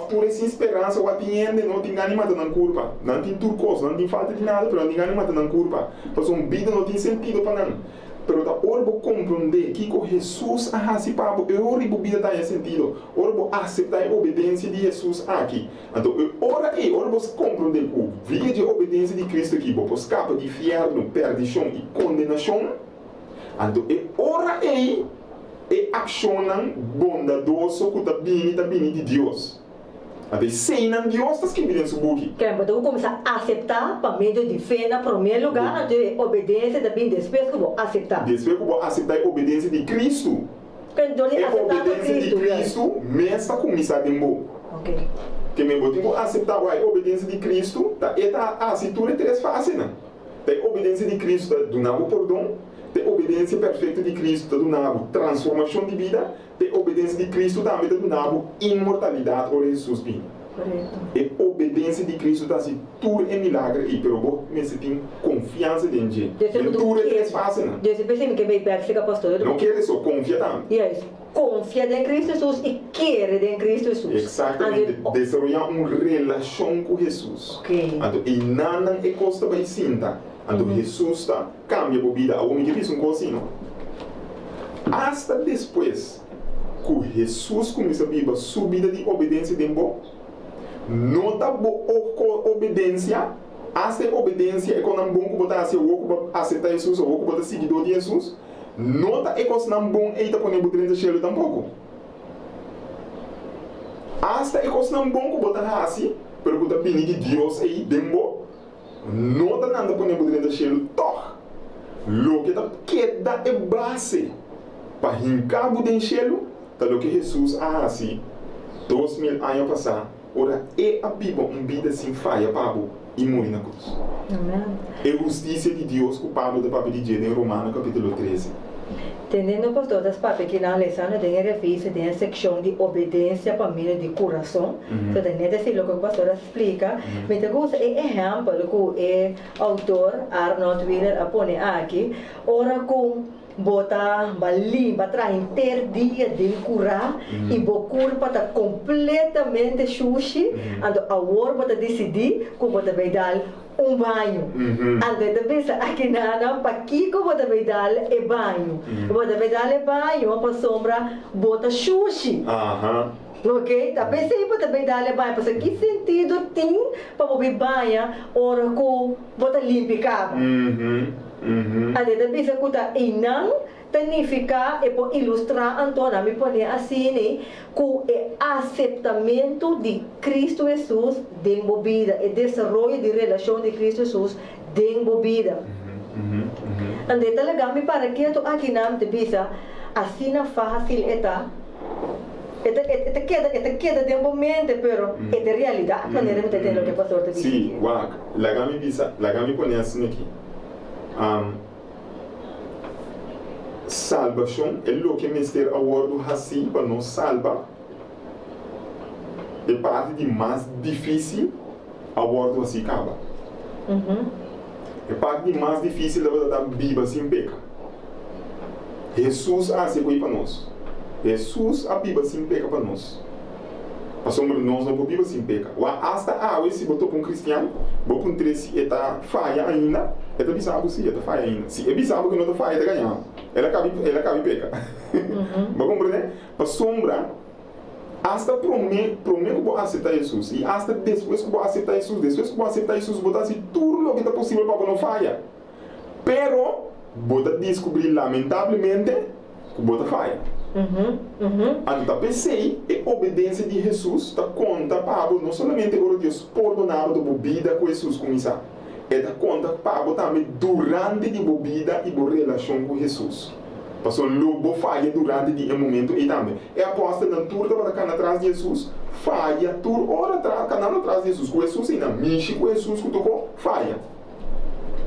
tudo é sem esperança, o atende não tem ganho mata na curva, não tem turcos, não tem falta de nada, mas não tem ganho mata na curva, porque uma vida não tem sentido para não. Pero da orbo compreender que Jesus assim para eu vida tá em sentido, orbo aceitar a obediência de Jesus aqui. Então ora aí, orbo compreender que via de obediência de Cristo aqui, vou escapa de inferno, perdição e condenação. Então ora aí e accionam bondadoso que tá vindo de Deus. Então sem Deus está escrito em seu book. Então começar a aceitar para meio de fé na primeiro lugar, de obediência também depois que vou aceitar. Depois que vou aceitar a obediência de Cristo. Então a obediência de Cristo mesmo começar a bom. Ok. Que me vou aceitar a obediência de Cristo, tá? E tá assim tudo é três fases, né? Tem obediência de Cristo do nabo perdão, tem obediência perfeita de Cristo do nabo transformação de vida, tem obediência de Cristo também do nabo imortalidade ou Jesus bem. E obediência de Cristo está assim tudo é milagre e pelo bom me tem confiança em Deus. Tudo é três fases, né? Deus pensa que vai perseguir pastor. Não quer só confia também. Yes. Confia em Cristo Jesus e quer em Cristo Jesus. Exatamente. Desenvolver uma relação com Jesus. Ok. Então, e nada é costa vai sinta. Então, Jesus está cambia a vida. O homem que fez coisinho. Hasta depois que Jesus começa a viver sua vida de obediência de bom, não dá boa obediência. Hasta a obediência é quando é bom que botar assim, o aceitar Jesus ou o botar seguidor de Jesus. Não dá é quando não bom e está ponendo dentro do cielo tampouco. Hasta é quando não bom que botar assim, pero que está vindo de Deus aí dentro. Não dá nada para poner dentro do cielo, toh. Lo que está queda é base para hincar dentro do cielo, tá lo que Jesus assim 2000 anos passados, ora é a Bíblia vida sem falha para e morrer na cruz. Amém. É a justiça de Deus que o Pablo da Papa de Dias em Romanos capítulo 13. Entendendo, pastor, das partes que na lição tem a revista, tem a secção de obediência para mim de coração. Então, tem assim o que o pastor explica. Mas eu gosto de exemplo que o autor Arnold Wheeler põe aqui. Ora com botar limpa, traz inteiro dia de curar e o corpo está completamente sushi. Então, agora você decidir que você vai dar banho. Então, pensa aqui nada, para que você vai dar banho? Você vai dar banho para sombra, bota sushi. Ok? Tá pensei para também dar banho, porque que sentido tem para você banhar hora que você limpa o cabo? Então, pensa que tá não significa e para ilustrar então me põe assim né que o aceitamento de Cristo Jesus dentro da vida e desenvolvimento de relação de Cristo Jesus dentro da vida. Então tá legal me para que tu aqui não te bisa assim na fácil eta queda de momento pero é de realidade maneira de entender o que o pastor te disse. Sim, uau, legal me bisa, legal me põe assim aqui. Salvação é o que me está a word assim para nos salvar é parte de mais difícil aborto assim acaba. É parte de mais difícil da Bíblia sem peca. Jesus hace coisa para nós. Jesus a Bíblia sem peca para nós. Passamos nós não Bíblia sem peca. Hasta se botou para um cristiano, vou para um três eta falha ainda, eta bisabo se eta falha ainda. Se é bisabo que não está falha, eta ganhar. Ela cabe peca. Vou compreender? Para sombra hasta prometo que vou aceitar Jesus. E hasta depois que vou aceitar Jesus, vou assim tudo o que está possível para não falhar. Pero, vou descobrir lamentavelmente que vou falhar. Então, pensei, a obediência de Jesus está conta para não somente o Deus perdonava da vida com Jesus começar. É da conta para também durante a vida e a relação com Jesus. Passou logo falha durante o momento e também. É aposta na turma para cantar atrás de Jesus, falha, tur hora cantar atrás de Jesus, com Jesus ainda, mexe com Jesus, que tocou, falha.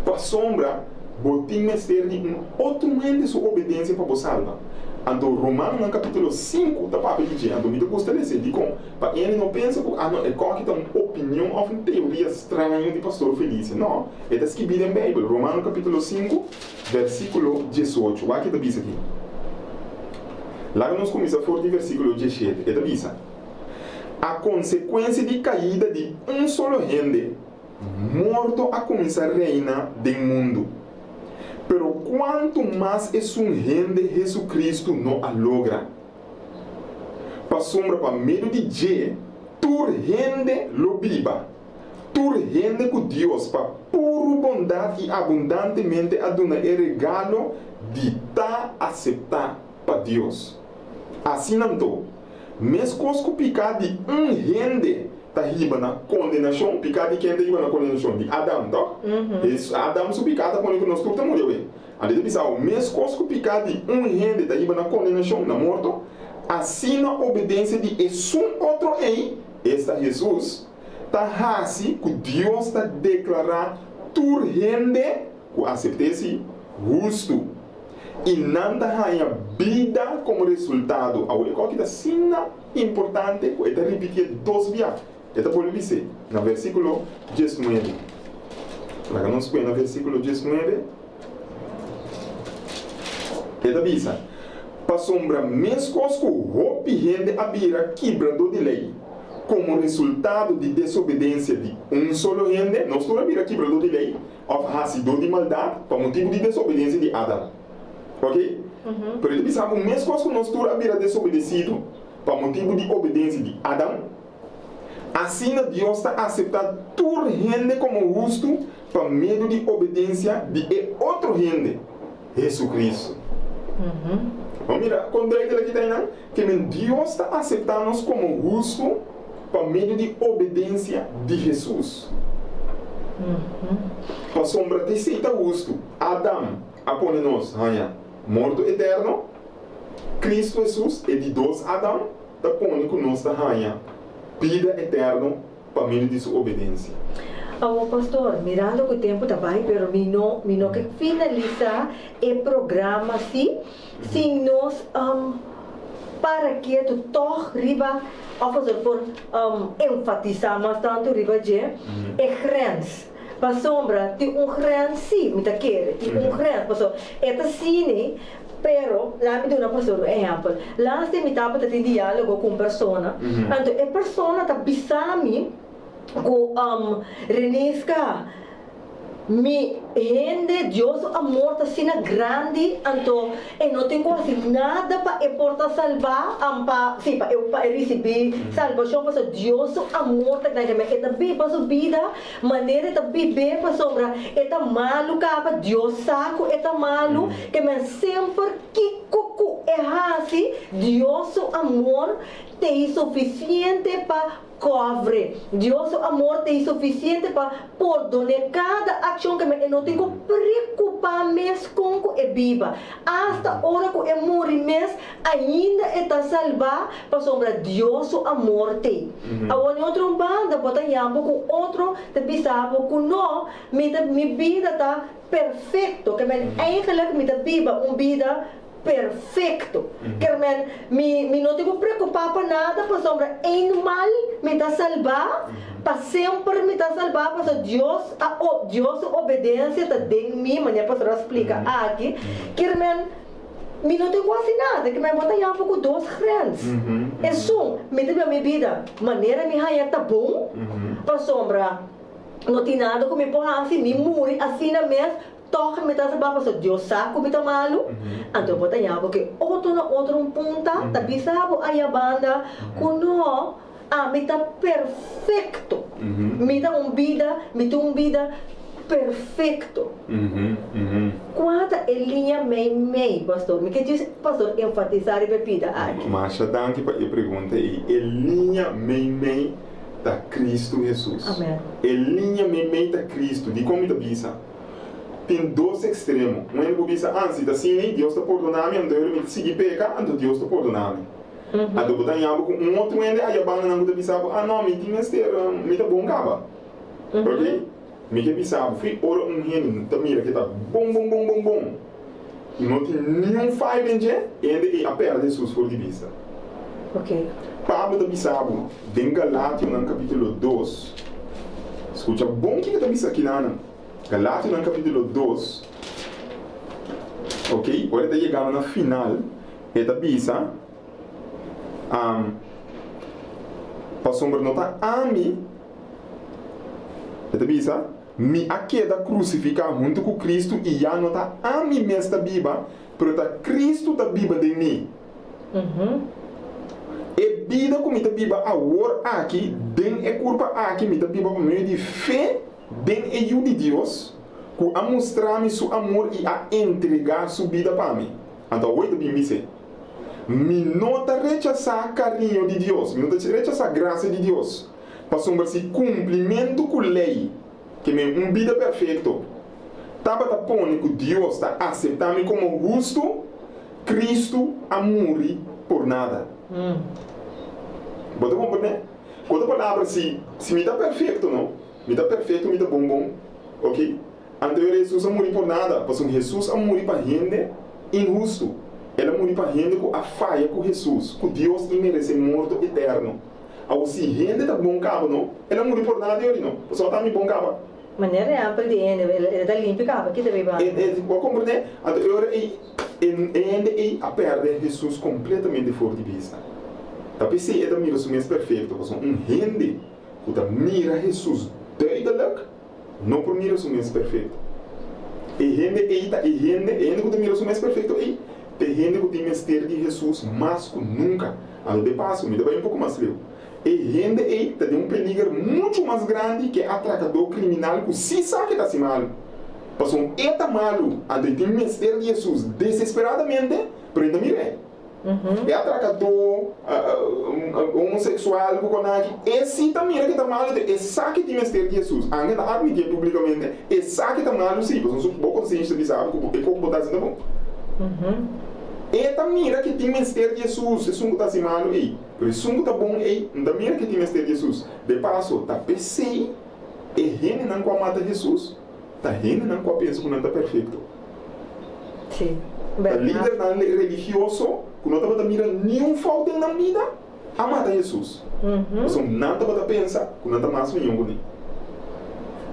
Para sombra, botinha ser de outro momento de sua obediência para você salvar. Então, Romano, no capítulo 5, da papo de dia, então, eu gostaria de dizer, para ele não pensa que é qualquer uma opinião ou uma teoria estranha de pastor Felício. Não, é descrito em Bíblia. Romano, capítulo 5, versículo 18. Olha que diz aqui. Lá nós começamos a falar de versículo 17. Ele diz: a consequência de caída de solo gente, morto a começar a reinar do mundo. Pero quanto mais é gente Jesus Cristo não a logra. Para sombra para meio de dia, tur gente lo viva. Tur gente com Deus para pura bondade e abundantemente a dar o regalo de aceitar para Deus. Assim não estou. Mesmo que picado de gente está riba na condenação, picado de quem está riba na condenação? De Adão, tá? Adão se picado quando nós todos morreu. Ali de pensar, mesmo que picado de gente está riba na condenação, na morte, assim na obediência de um outro rei, esta Jesus, está assim que Deus está declarar tur gente que aceite justo e não ganha vida como resultado. Agora, qual que é a cena importante? Eu vou repetir 2 vezes. Eu vou dizer, no versículo 19. Lá que nós põe no versículo 19. Ele diz: para sombra, mesmo que o gente abira quebrando de lei, como resultado de desobediência de solo gente, nós estamos abira quebrando de lei, ou racidor de maldade, por motivo de desobediência de Adão. Ok? Por ele pensava, mesmo que nós estamos abira desobedecido, por motivo de obediência de Adão, assim Deus está aceitando toda gente como justo, por meio de obediência de outro gente, Jesus Cristo. Vamos mirar, quando ele aqui está que Deus está aceitando nós como justo, por meio de obediência de Jesus. Para sombra de aceita justo, Adão, apone nós, morto eterno, Cristo Jesus é de 2 Adão, está pondo que nós está vida eterna, por meio de sua obediência. Pastor, mirando que o tempo está bem, pero não que finalizar o programa assim, se nós para que tu toch riba, por enfatizar mais tanto riba de é grens. Para sombra, tem grens sim, me tá querer, tem grens, pastor. Esta cine, pero lá me dá uma pessoa, exemplo, lá se me tapa ter diálogo com persona, então a persona tá bisami com renisca mi gente Deus amor tá sina grande então eu não tenho quase nada para importar salvar para eu para receber salvação para Deus amor tá grande mas é bem para sua vida maneira tá bem para sombra é tá malu para Deus saco é tá malu que mas sempre que coco é assim Deus amor tem suficiente para cobre. Deus amor tem suficiente para perdonar cada ação que eu não tenho que preocupar mais com que é viva. Hasta hora que eu morrer mais, ainda está salvar para sombra Deus amor tem. Agora outro banda bota yambo com outro te bisabo com não, minha vida está perfeito, que eu eigenlijk minha vida vida perfeito. Quer me não tenho que preocupar para nada, para sombra em mal me dá salvar, para sempre me dá salvar, para Deus obediência está dentro de mim, maneira para explicar aqui. Quer me não tenho quase nada, que me bota já com dois grandes. É só, me tem a minha vida, maneira me raia tá bom, para sombra, não tem nada que me põe assim, me muri assim na mesa, toca me tá sabendo, para Deus sabe como tá malo, então bota já porque outro ponta, tá bisabo aí a banda, quando me tá perfeito, me dá um vida perfeito. Quanta é linha meio, pastor? Me quer dizer, pastor, enfatizar a bebida aqui. Mas danke para a pergunta aí. É linha meio da Cristo Jesus. Amém. É linha meio da Cristo. De como está bisa? Tem dois extremos. Um é que bisa, se está assim, Deus está perdonando, então eu me seguir pecar, então Deus está perdonando. A do botar em algo, um outro é aí a banda não está bisa, não, me tinha me está bom caba. Ok? Me que pensava, fui ora gênio, mira que tá bom. E não tem nenhum fai bem e a perda de Jesus for de vista. Ok. Pablo da Bissabo, em Galátia, no capítulo 2. Escuta, bom que tá bisa aqui, Nana. Galátia, no capítulo 2. Ok? Agora tá chegando na final. E tá bisa. Passou por nota ami. E tá bisa. Me aqueda crucificar junto com Cristo e já não está a mim mesma Bíblia, pero está Cristo da Bíblia de mim. E vida como a Bíblia agora aqui, den é culpa aqui, a Bíblia por meio de fé, den é de Deus, que a mostrar-me seu amor e a entregar sua vida para mim. Então, hoje também me diz, me não está rechaçar carinho de Deus, me não está rechaçar graça de Deus, para sombrar-se cumprimento com a lei. Que me vida perfeito. Tava da pone que Deus está aceitando como justo, Cristo a morrer por nada. Pode compreender? Quando a palavra se me dá perfeito, não? Me dá perfeito, me dá bom, ok? Anterior Jesus a morrer por nada, porque Jesus a morrer para gente injusto. Ela morrer para gente com a falha com Jesus, com Deus e merece morto eterno. Ao se gente tá bom cabo, não? Ela morrer por nada, eu não. Só tá me bom cabo. Maneira é ampla de ende, ele tá limpo cabo, aqui também vai. Pode compreender? Então eu a perder Jesus completamente fora de vista. Tapi se ele mira o mesmo perfeito, porque gente que mira Jesus duidelijk, não por mira o mesmo perfeito. E gente que mira o mesmo perfeito, tem gente que tem mistério de Jesus mais que nunca. Além de passo, me dá um pouco mais leu. E gente aí tem peligro muito mais grande que atracador criminal que se sabe que está assim mal. Porque está malo, ande tem mistério de Jesus desesperadamente, para ele mirar. É atracador, homossexual, esse também que está mal, é sabe que tem mistério de Jesus. Ainda está admitindo publicamente, é sabe que está mal, sim, porque eu sou consciente de saber que é pouco botar assim, tá bom. E também que tem mistério de Jesus, é sungo está assim mal aí. Por isso sungo está bom aí, também que tem mistério de Jesus. De passo, está PC, e gente não com a mata Jesus, está gente não com a pensa que não está perfeito. Sim. O líder religioso, que não está mirando nenhum falta na vida, a mata Jesus. Então, não está pensar que não está mais nenhum com ele.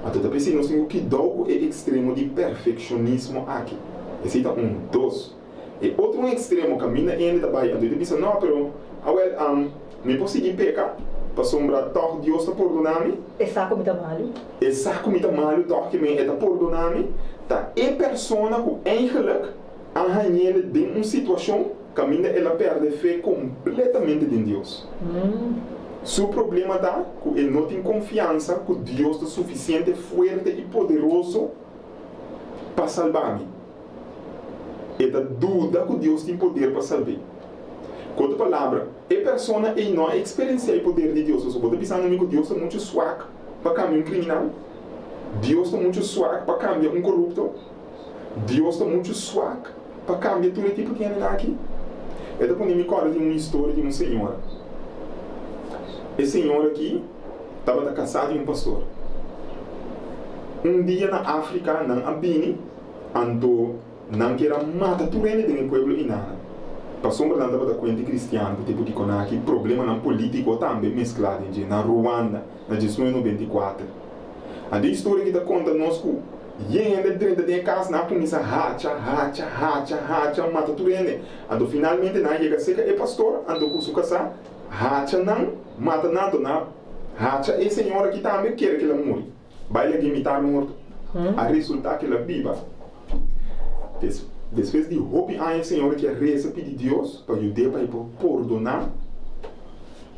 Então, está pensando, nós temos que dar o extremo de perfeccionismo aqui. Esse é dois. E outro extremo, caminha ainda vai, então ele pensa, não, pero, me posso seguir pecar, para sombrar, toque Deus está perdonando-me. Essa comida malo. Essa comida malo, toque me está perdonando-me. Tá, e persona que eigenlijk arranha de uma situação, caminha ela perde fé completamente em Deus. Seu problema está que ele não tem confiança que Deus é suficiente, forte e poderoso para salvar-me. Ele dúvida que Deus tem poder para salvar. Com outra palavra, a pessoa não experiencia o poder de Deus. Você pode pensar que Deus é muito suave para cambiar um criminal. Deus é muito suave para cambiar um corrupto. Deus é muito suave para cambiar todo tipo que é aqui. Eu estou me recordo de uma história de uma senhora. Essa senhora aqui estava casada com um pastor. Um dia na África, na Abini, andou não queira matar tudo no pueblo inana. Passou por andar para cuente cristiano, tipo de conaki, problema não político também mesclado na Ruanda, na 1994. A história que está contando nós que ainda dentro de casa na comissa hacha, mata tudo ele. Ando finalmente na chega seca é pastor, ando com sua casa, hacha não, mata nada não, hacha é senhora que também quer que ela morra. Vai lhe imitar morto. A resultado que ela viva. Depois de roubar a senhora que reza pedir Deus para ajudar para perdonar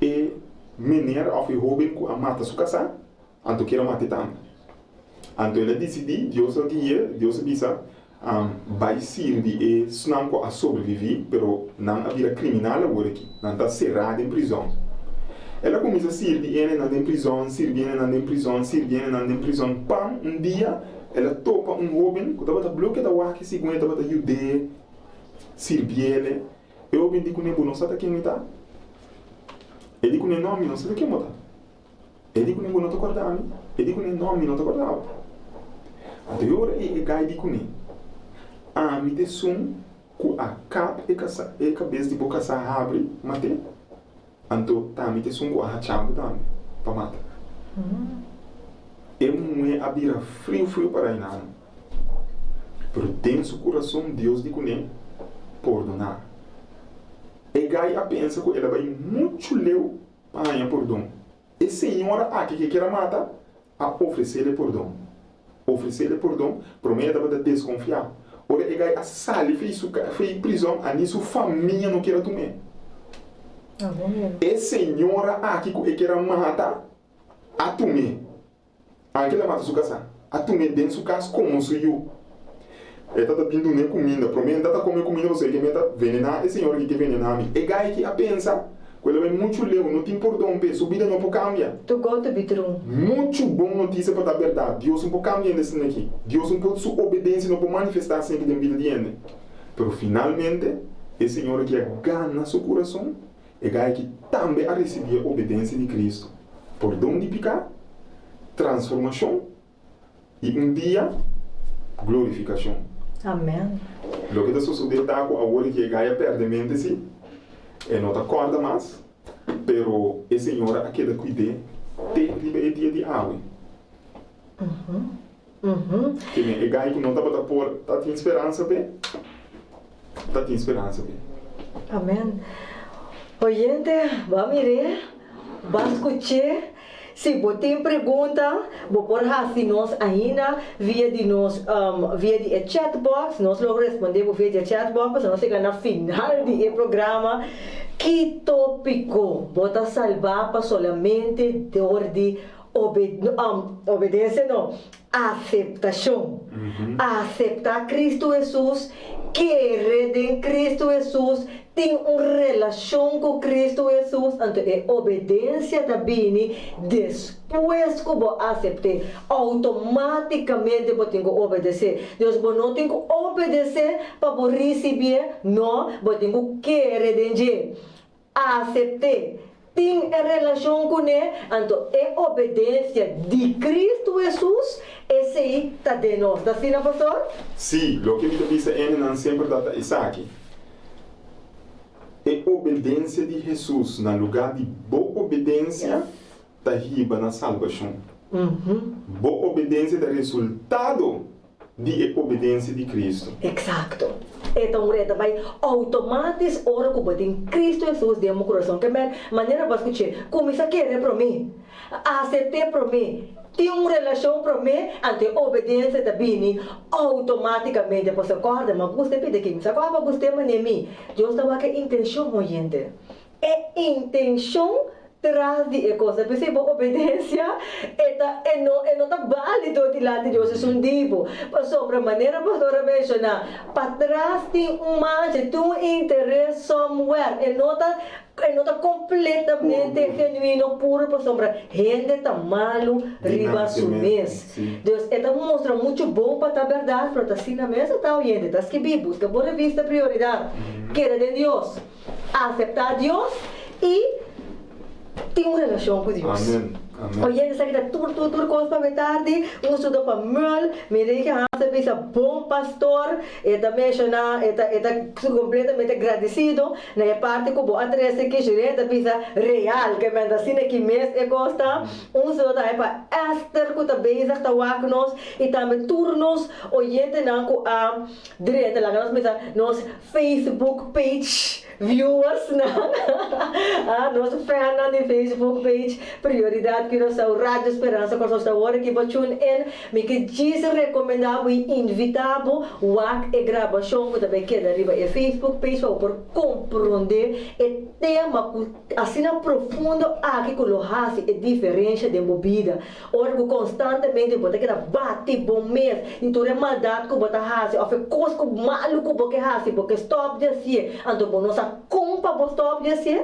e maneira of roubar com a mata sua casa, anto queira matar também. Anto ela decidiu, Deus guia, Deus avisa, vai servir e não a sobreviver, pero não havia criminal agora aqui, não está cerrado em prisão. Ela começa a servir em prisão, servir em prisão, pam, um dia ela topa homem que estava bloqueado da que se aguenta para ajudar, servir ele. E o homem diz que não sabe quem está. Ele diz que não sabe quem está. Ele diz que não está acordando. Ele diz que não está acordado. Então eu digo que me desum que a capa e cabeça de boca se abre, mate. Então me desum que a hachado também, para matar. É muito abrir frio para aí, pero dentro do coração Deus diz que perdonar. E gai a pensa que ela vai muito leu para ganhar perdão. E senhora aqui que quer matar, a oferecer-lhe perdão. Oferecer-lhe perdão, promete para desconfiar. Ora, e gai a sali fez prisão, a nisso família não quer tomar. E senhora aqui que quer matar, a tomar. Aquela mata sua casa, a tu me dentro sua casa como sou eu. Ela está vindo nem comida, promete está comendo comida você que me está venenar, e senhora que quer venenar me. E gai que a pensa, quando é muito leu, não tem perdão, subida não pode cambiar. Tu gosta de bitrum. Muito bom notícia para a verdade. Deus não pode cambiar nesse aqui. Deus não pode sua obediência, não pode manifestar sempre na vida de ele. Pero finalmente, a senhora que ganha seu coração, e gai que também a receber a obediência de Cristo. Perdão de pecar, transformação e dia glorificação. Amém. Lo que está sucedendo agora que Gaia perde a mente se e não acorda mais, pero a senhora aquela cuida tem dia de água. Que nem Gaia que não está para pôr, está tem esperança bem, está tem esperança bem. Amém. Oyente, vamos ver, vamos escutar. Se você tem pergunta, vou pôr assim nós ainda via de chatbox, nós logo respondemos via de chatbox, para nós chegar no final do programa. Que tópico bota salvar para solamente dor de obediência, não, aceitação. Aceitar Cristo Jesus, querer em Cristo Jesus, tem uma relação com Cristo Jesus, então é obediência também, depois que você aceitar, automaticamente você tem que obedecer. Deus não tem que obedecer para você receber, não, você tem que querer em aceitar. Tem relação com ele, então é obediência de Cristo Jesus, esse aí está de nós. Está assim, pastor? Sim, o que me diz é não sempre data isso aqui. É obediência de Jesus, no lugar de boa obediência, está riba na salvação. Boa obediência é o resultado de obediência de Cristo. Exato. Então, vai automático, hora que você tem Cristo Jesus dentro do coração. Que maneira para escutar, começa a querer para mim, aceitar para mim, tem uma relação para mim, ante obediência também, automaticamente você acorda, mas você pede que você acorda, você manda mim. Deus está com intenção, gente. É intenção traz de coisa, porque a obediência não está válido de lá de Deus, é um tipo. Sobre a maneira pastora menciona, para trás tem um interesse somewhere, e não está completamente genuíno, puro, por sombra. Gente está malo, riba sumês. Deus está mostra muito bom para a verdade, para assim na mesa está oyendo, está escrevendo, busca boa vista prioridade, querer de Deus, aceitar Deus e tem uma relação com Deus. Amém. Olha, essa aqui tudo coisa para tarde, um estudo para mal, me diga Você bom pastor, está mencionando, está completamente agradecido na parte que a adressa que gerente pisa real, que me assim que mês é gosta, só daí para Esther que também está nos e também turnos oyente não com a direita lá nós pisa nos Facebook page viewers na nosso fan na Facebook page prioridade que nós Rádio Esperança com nós agora que tune in me que diz recomendado e invitado wak e gravação que também queda riba e Facebook page para por compreender o tema assim profundo aqui que lo hace é diferença de movida ora que constantemente bota que bate bom mês e tu maldade que bota hace ou fe coisa que maluco porque hace porque stop de assim então bom nossa compa bo stop de assim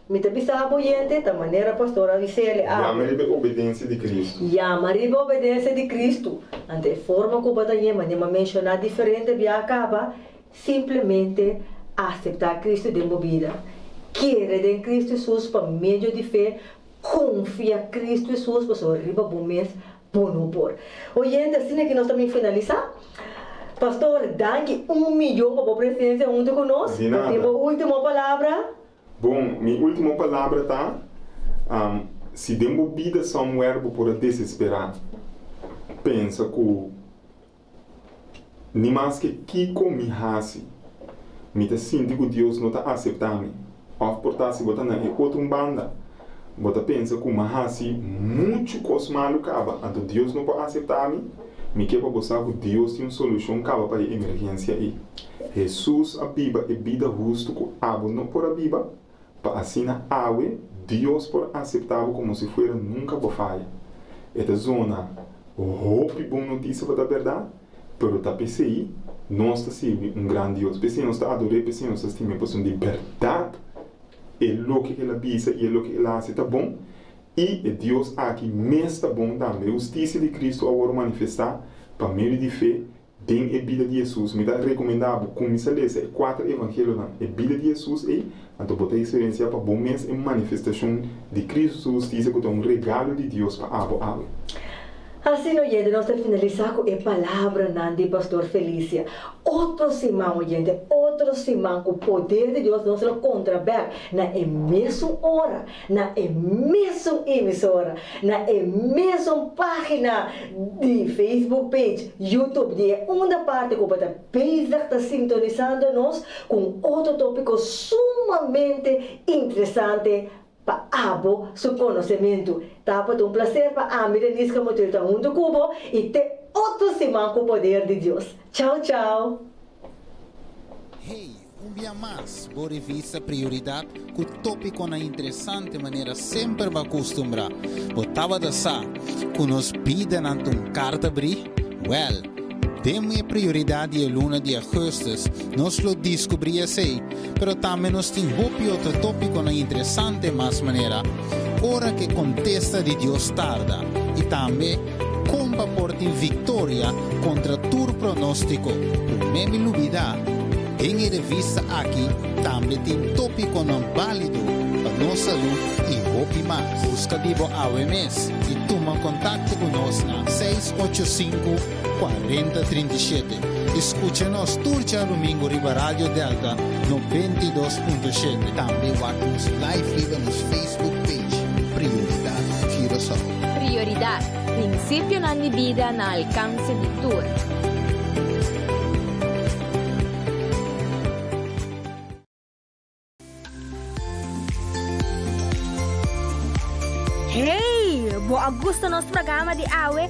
me te bisabo gente da maneira pastora Vicele Yamaribe obediência de Cristo. Yamaribe obediência de Cristo. Ante forma que bota yema, nema mencionar diferente via acaba simplesmente aceitar Cristo de vida. Querer em Cristo Jesus por meio de fé, confia em Cristo Jesus para sua riba bom mês, bom por. Oyente, assim é que nós também finalizar. Pastor, danke 1 milhão para a presença junto conosco. Temos a última palavra. Bom, minha última palavra tá, se demos vida somewhere por desesperar, pensa que nem mais que Kiko me hace, me te sinto que Deus não está aceitando, ou por tá se botar na outra banda, bota pensa que me hace muito coisa malo caba, então Deus não pode aceitar me quer para gostar que Deus tem uma solução caba para a emergência aí. Jesus a Bíblia é vida justo que abo não por a Bíblia. Para assim a Deus por aceitar como se fosse nunca por falha. Esta zona, hope boa notícia para a verdade, pero tá PCI, nós está sendo grande Deus. PCI nós está adorando, PCI nós está tendo uma posição de verdade, é o que ela pisa e é o que ela aceita bom, e Deus aqui mesmo está bom também. A justiça de Cristo agora manifestar para meio de fé. Tem a vida de Jesus, me dá recomendável começar a ler 4 evangelhos a vida de Jesus e então botar experiência para bom mês em manifestação de Cristo justiça que é um regalo de Deus para abo. Assim, oyente, nós vamos finalizar com a palavra de Pastor Felícia. Outro semana, oyente, outro semana, com o poder de Deus não se contrabera na mesma hora, na mesma emissora, na mesma página de Facebook page, YouTube, de uma parte que está sintonizando nós com outro tópico sumamente interessante para abo seu conhecimento. Tá para um prazer para a Denise que muito está junto cubo e ter outro semana com o poder de Deus. Tchau, tchau. Hey, dia mais, boa revista Prioridade, com o tópico na interessante maneira sempre vai acostumbrar. Botava da sa, com nos pida na carta abrir, temos a prioridade a luna de agosto, nós lo descobri assim, pero também nós temos outro tópico na interessante mais maneira, hora que contesta de Deus tarda, e também como porta vitória contra tu pronóstico. Por mesmo novidade, tem a revista aqui, também tem tópico não válido para nossa saúde e hope mais. Busca vivo AWMS e toma contato conosco na 685-4037. Escucha-nos turja domingo riba Rádio Delta 92.7. Também vamos live riba nos Facebook page. Prioridade Curaçao. Prioridad, principio na mi vida na alcance de tur. Hey! Boa gusto nosso programa de AWE,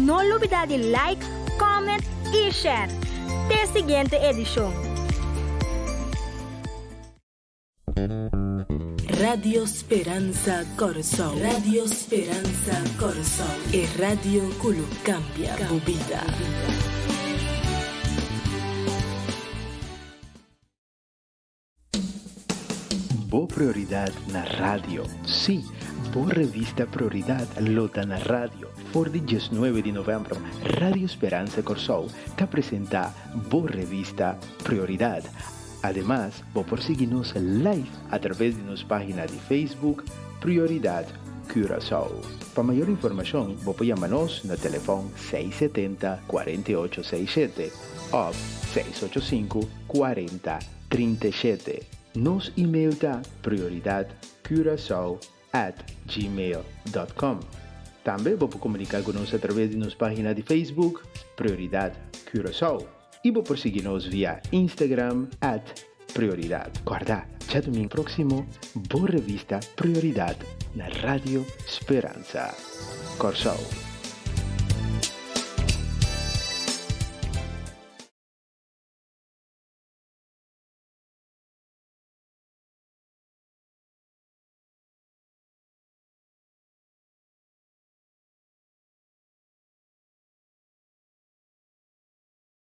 não olvidar de like, comment e share. Até a seguinte edição. Radio Speranza Corazón. Radio Speranza Corazón. E radio que lo cambia a vida. Boa prioridade na rádio. Sim, boa revista Prioridade lota na rádio. Por dia 19 de novembro, Radio Esperança Corsol te apresenta boa revista Prioridade. Además, vos por seguirnos live a través de nuestra página de Facebook Prioridade Curaçao. Para maior informação, você chama-nos no telefone 670-4867 ou 685-4037. Nos e-mail da prioridadcuraçao@gmail.com. Também você pode comunicar conosco através de nossa página de Facebook, Prioridade Curaçao. E você pode seguir-nos via Instagram, @Prioridade. Guarda, já domingo próximo, boa revista Prioridade na Rádio Esperança Curaçao.